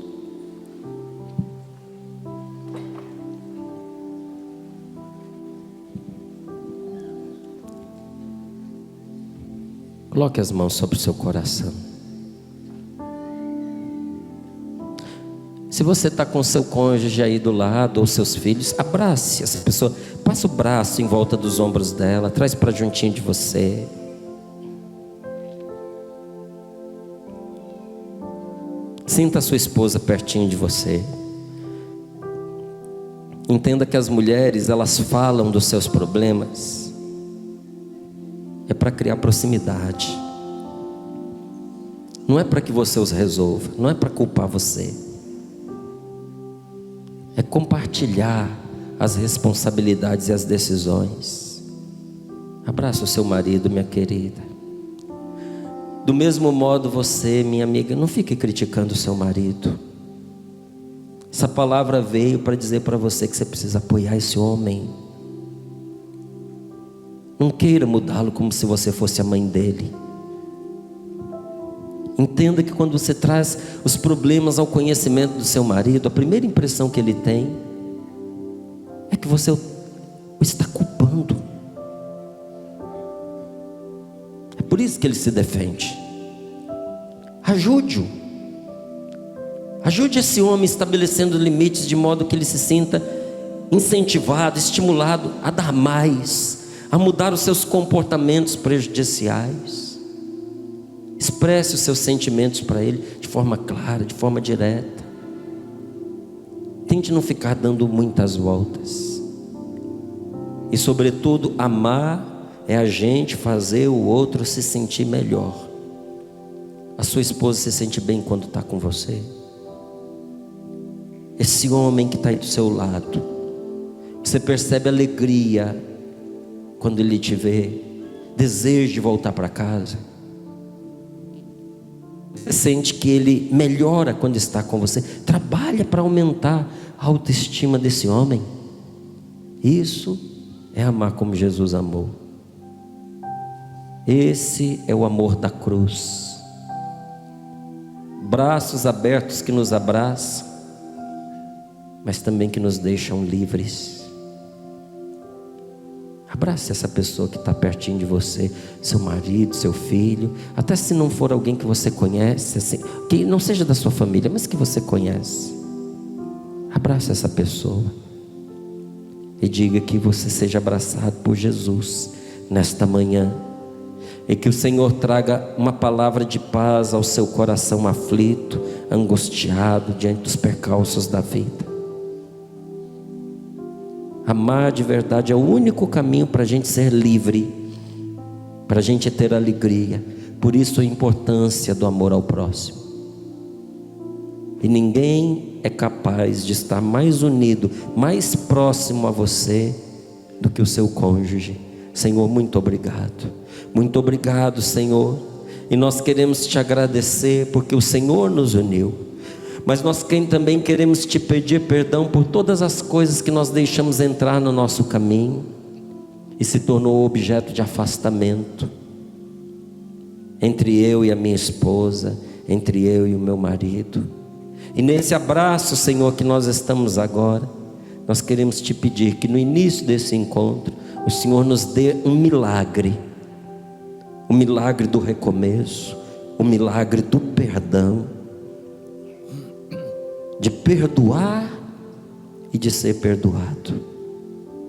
Coloque as mãos sobre o seu coração. Se você está com seu cônjuge aí do lado, ou seus filhos, abrace essa pessoa. Passa o braço em volta dos ombros dela, traz para juntinho de você. Sinta a sua esposa pertinho de você. Entenda que as mulheres, elas falam dos seus problemas. É para criar proximidade. Não é para que você os resolva, não é para culpar você. É compartilhar as responsabilidades e as decisões. Abraça o seu marido, minha querida. Do mesmo modo, você, minha amiga, não fique criticando o seu marido. Essa palavra veio para dizer para você que você precisa apoiar esse homem. Não queira mudá-lo como se você fosse a mãe dele. Entenda que quando você traz os problemas ao conhecimento do seu marido, a primeira impressão que ele tem é que você o está culpando. É por isso que ele se defende. Ajude-o. Ajude esse homem estabelecendo limites de modo que ele se sinta incentivado, estimulado a dar mais, a mudar os seus comportamentos prejudiciais. Expresse os seus sentimentos para ele de forma clara, de forma direta. Tente não ficar dando muitas voltas. E sobretudo, amar é a gente fazer o outro se sentir melhor. A sua esposa se sente bem quando está com você. Esse homem que está aí do seu lado, você percebe alegria quando ele te vê, desejo de voltar para casa. Você sente que ele melhora quando está com você. Trabalha para aumentar a autoestima desse homem. Isso é amar como Jesus amou. Esse é o amor da cruz. Braços abertos que nos abraçam, mas também que nos deixam livres. Abrace essa pessoa que está pertinho de você, seu marido, seu filho, até se não for alguém que você conhece, assim, que não seja da sua família, mas que você conhece. Abrace essa pessoa e diga que você seja abraçado por Jesus nesta manhã, e que o Senhor traga uma palavra de paz ao seu coração aflito, angustiado diante dos percalços da vida. Amar de verdade é o único caminho para a gente ser livre, para a gente ter alegria. Por isso a importância do amor ao próximo. E ninguém é capaz de estar mais unido, mais próximo a você do que o seu cônjuge. Senhor, muito obrigado. Muito obrigado, Senhor. E nós queremos te agradecer porque o Senhor nos uniu. Mas nós também queremos te pedir perdão por todas as coisas que nós deixamos entrar no nosso caminho e se tornou objeto de afastamento entre eu e a minha esposa, entre eu e o meu marido. E nesse abraço, Senhor, que nós estamos agora, nós queremos te pedir que no início desse encontro o Senhor nos dê um milagre, o milagre do recomeço, o milagre do perdão, de perdoar e de ser perdoado.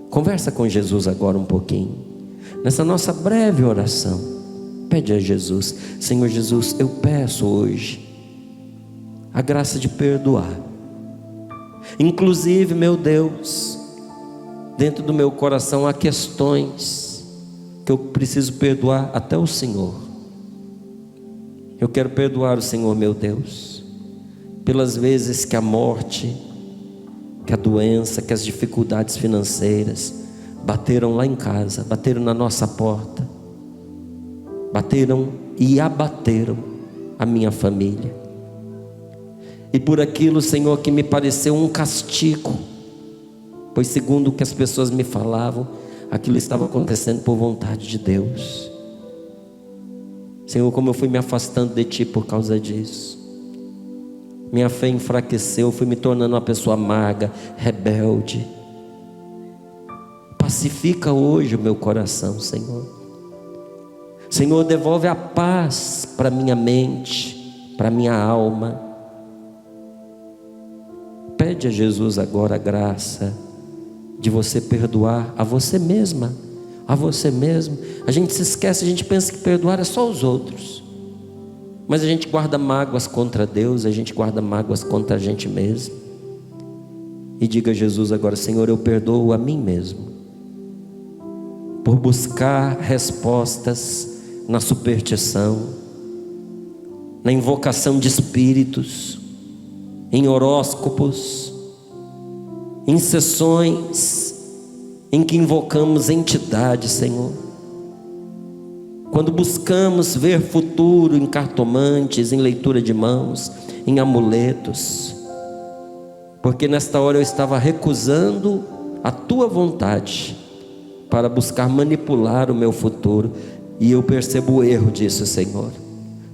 Conversa com Jesus agora um pouquinho, nessa nossa breve oração. Pede a Jesus: Senhor Jesus, eu peço hoje a graça de perdoar. Inclusive, meu Deus, dentro do meu coração há questões que eu preciso perdoar até o Senhor. Eu quero perdoar o Senhor, meu Deus, pelas vezes que a morte, que a doença, que as dificuldades financeiras bateram lá em casa, bateram na nossa porta, bateram e abateram a minha família. E por aquilo, Senhor, que me pareceu um castigo, pois segundo o que as pessoas me falavam, aquilo estava acontecendo por vontade de Deus. Senhor, como eu fui me afastando de Ti por causa disso, minha fé enfraqueceu, fui me tornando uma pessoa amarga, rebelde. Pacifica hoje o meu coração, Senhor. Senhor, devolve a paz para minha mente, para minha alma. Pede a Jesus agora a graça de você perdoar a você mesma, a você mesmo. A gente se esquece, a gente pensa que perdoar é só os outros, mas a gente guarda mágoas contra Deus, a gente guarda mágoas contra a gente mesmo. E diga a Jesus agora: Senhor, eu perdoo a mim mesmo, por buscar respostas na superstição, na invocação de espíritos, em horóscopos, em sessões em que invocamos entidades, Senhor. Quando buscamos ver futuro em cartomantes, em leitura de mãos, em amuletos, porque nesta hora eu estava recusando a Tua vontade para buscar manipular o meu futuro, e eu percebo o erro disso, Senhor,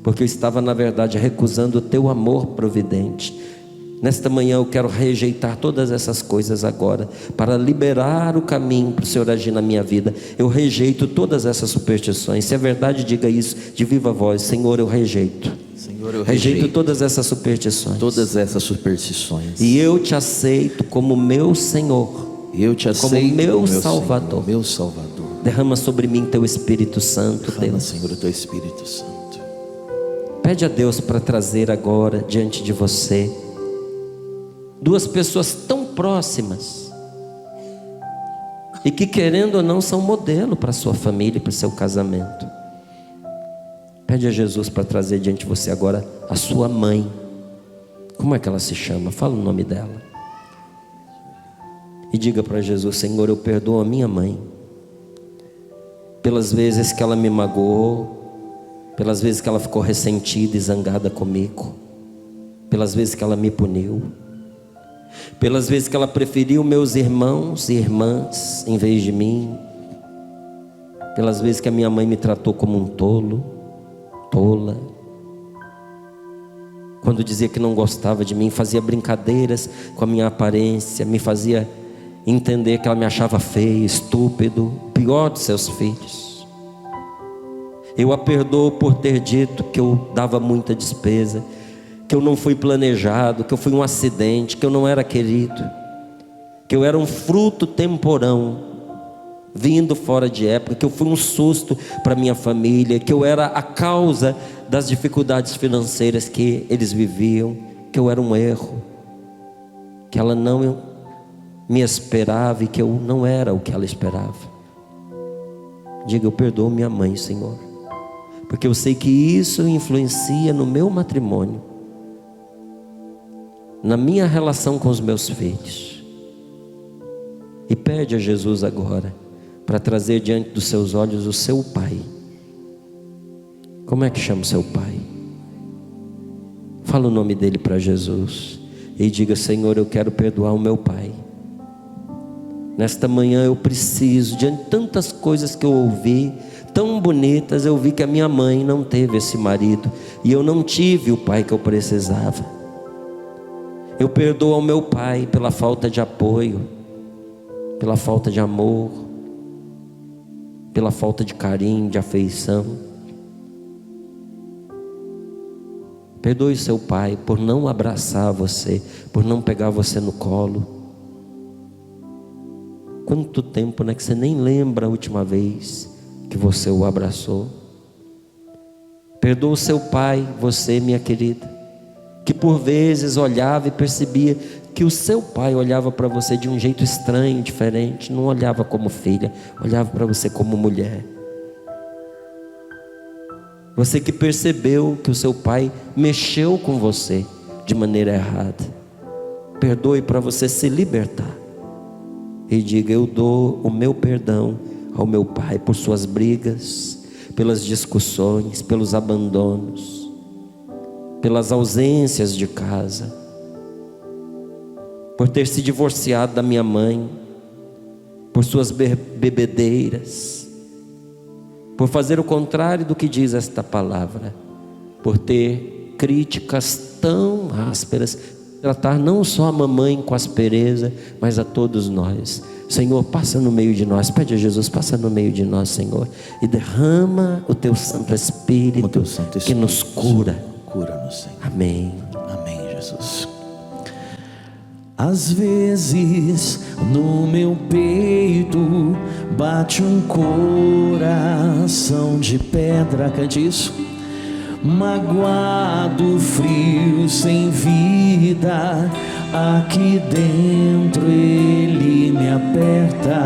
porque eu estava na verdade recusando o Teu amor providente. Nesta manhã eu quero rejeitar todas essas coisas agora, para liberar o caminho para o Senhor agir na minha vida. Eu rejeito todas essas superstições. Se é verdade, diga isso de viva voz: Senhor, eu rejeito. Senhor, eu rejeito todas essas superstições. Todas essas superstições. E eu te aceito como meu Senhor. Eu te aceito como meu Salvador. Senhor, meu Salvador. Derrama sobre mim Teu Espírito Santo, Derrama, Deus. Senhor, o Teu Espírito Santo. Pede a Deus para trazer agora diante de você duas pessoas tão próximas e que, querendo ou não, são modelo para a sua família e para o seu casamento. Pede a Jesus para trazer diante de você agora a sua mãe. Como é que ela se chama? Fala o nome dela e diga para Jesus: Senhor, eu perdoo a minha mãe pelas vezes que ela me magoou, pelas vezes que ela ficou ressentida e zangada comigo, pelas vezes que ela me puniu, pelas vezes que ela preferiu meus irmãos e irmãs em vez de mim, pelas vezes que a minha mãe me tratou como um tolo, tola, quando dizia que não gostava de mim, fazia brincadeiras com a minha aparência, me fazia entender que ela me achava feio, estúpido, pior dos seus filhos. Eu a perdoo por ter dito que eu dava muita despesa, que eu não fui planejado, que eu fui um acidente, que eu não era querido, que eu era um fruto temporão, vindo fora de época, que eu fui um susto para minha família, que eu era a causa das dificuldades financeiras que eles viviam, que eu era um erro, que ela não me esperava e que eu não era o que ela esperava. Diga: eu perdoo minha mãe, Senhor, porque eu sei que isso influencia no meu matrimônio, na minha relação com os meus filhos. E pede a Jesus agora para trazer diante dos seus olhos o seu pai. Como é que chama o seu pai? Fala o nome dele para Jesus e diga: Senhor, eu quero perdoar o meu pai. Nesta manhã eu preciso, diante de tantas coisas que eu ouvi, tão bonitas, eu vi que a minha mãe não teve esse marido, e eu não tive o pai que eu precisava. Eu perdoo ao meu pai pela falta de apoio, pela falta de amor, pela falta de carinho, de afeição. Perdoe seu pai por não abraçar você, por não pegar você no colo. Quanto tempo, né, que você nem lembra a última vez que você o abraçou. Perdoa o seu pai, você, minha querida, que por vezes olhava e percebia que o seu pai olhava para você de um jeito estranho, diferente. Não olhava como filha, olhava para você como mulher. Você que percebeu que o seu pai mexeu com você de maneira errada. Perdoe para você se libertar. E diga: eu dou o meu perdão ao meu pai por suas brigas, pelas discussões, pelos abandonos, pelas ausências de casa, por ter se divorciado da minha mãe, por suas bebedeiras, por fazer o contrário do que diz esta palavra, por ter críticas tão ásperas, tratar não só a mamãe com aspereza, mas a todos nós. Senhor, passa no meio de nós. Pede a Jesus, passa no meio de nós, Senhor, e derrama o teu Santo Espírito, que nos cura. Cura-nos, Senhor. Amém. Amém, Jesus. Às vezes no meu peito bate um coração de pedra, cante isso. Magoado, frio, sem vida, aqui dentro ele me aperta.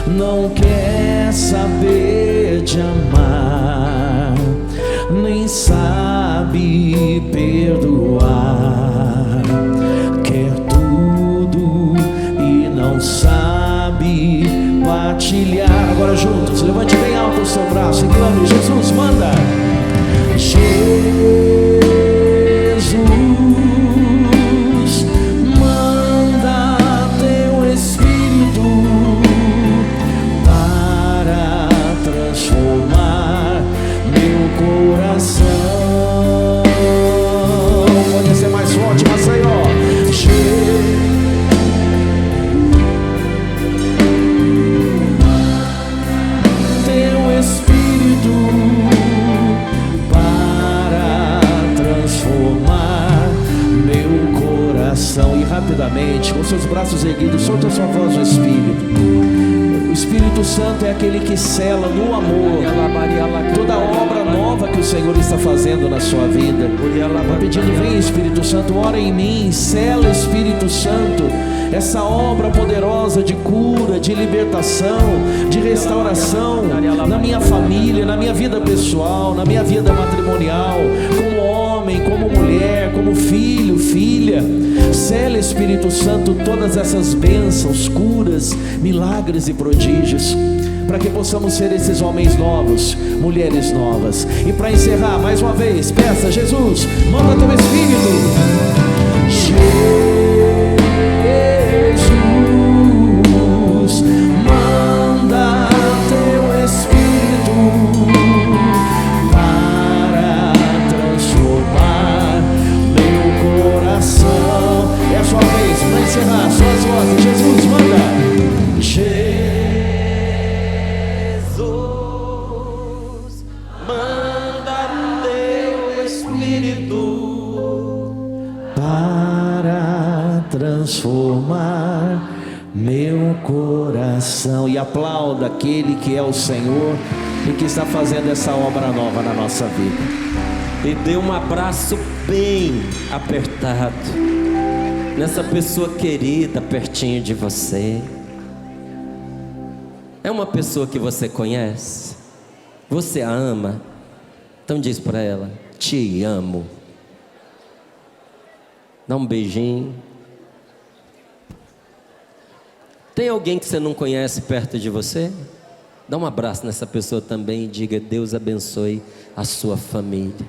Não quer saber de amar, nem sabe perdoar. Quer tudo e não sabe partilhar. Agora juntos, levante bem alto o seu braço e clame: Jesus, manda. Jesus, manda teu Espírito para transformar meu coração. Pode ser mais forte, mas aí, ó. Teu Espírito e rapidamente, com seus braços erguidos, solte a sua voz no Espírito. O Espírito Santo é aquele que sela no amor toda a obra nova que o Senhor está fazendo na sua vida. Vai pedindo: vem Espírito Santo, ora em mim, sela Espírito Santo essa obra poderosa de cura, de libertação, de restauração na minha família, na minha vida pessoal, na minha vida matrimonial, como homem, como mulher, como filho, filha. Sela, Espírito Santo, todas essas bênçãos, curas, milagres e prodígios, para que possamos ser esses homens novos, mulheres novas. E para encerrar, mais uma vez, peça: Jesus, manda teu Espírito. Jesus, manda teu Espírito para transformar meu coração. É a sua vez, para encerrar, suas vozes. Jesus, manda. Jesus, manda teu Espírito para transformar meu coração. E aplauda aquele que é o Senhor e que está fazendo essa obra nova na nossa vida. E dê um abraço bem apertado nessa pessoa querida pertinho de você. É uma pessoa que você conhece, você a ama, então diz para ela: te amo. Dá um beijinho. Tem alguém que você não conhece perto de você? Dá um abraço nessa pessoa também e diga: Deus abençoe a sua família.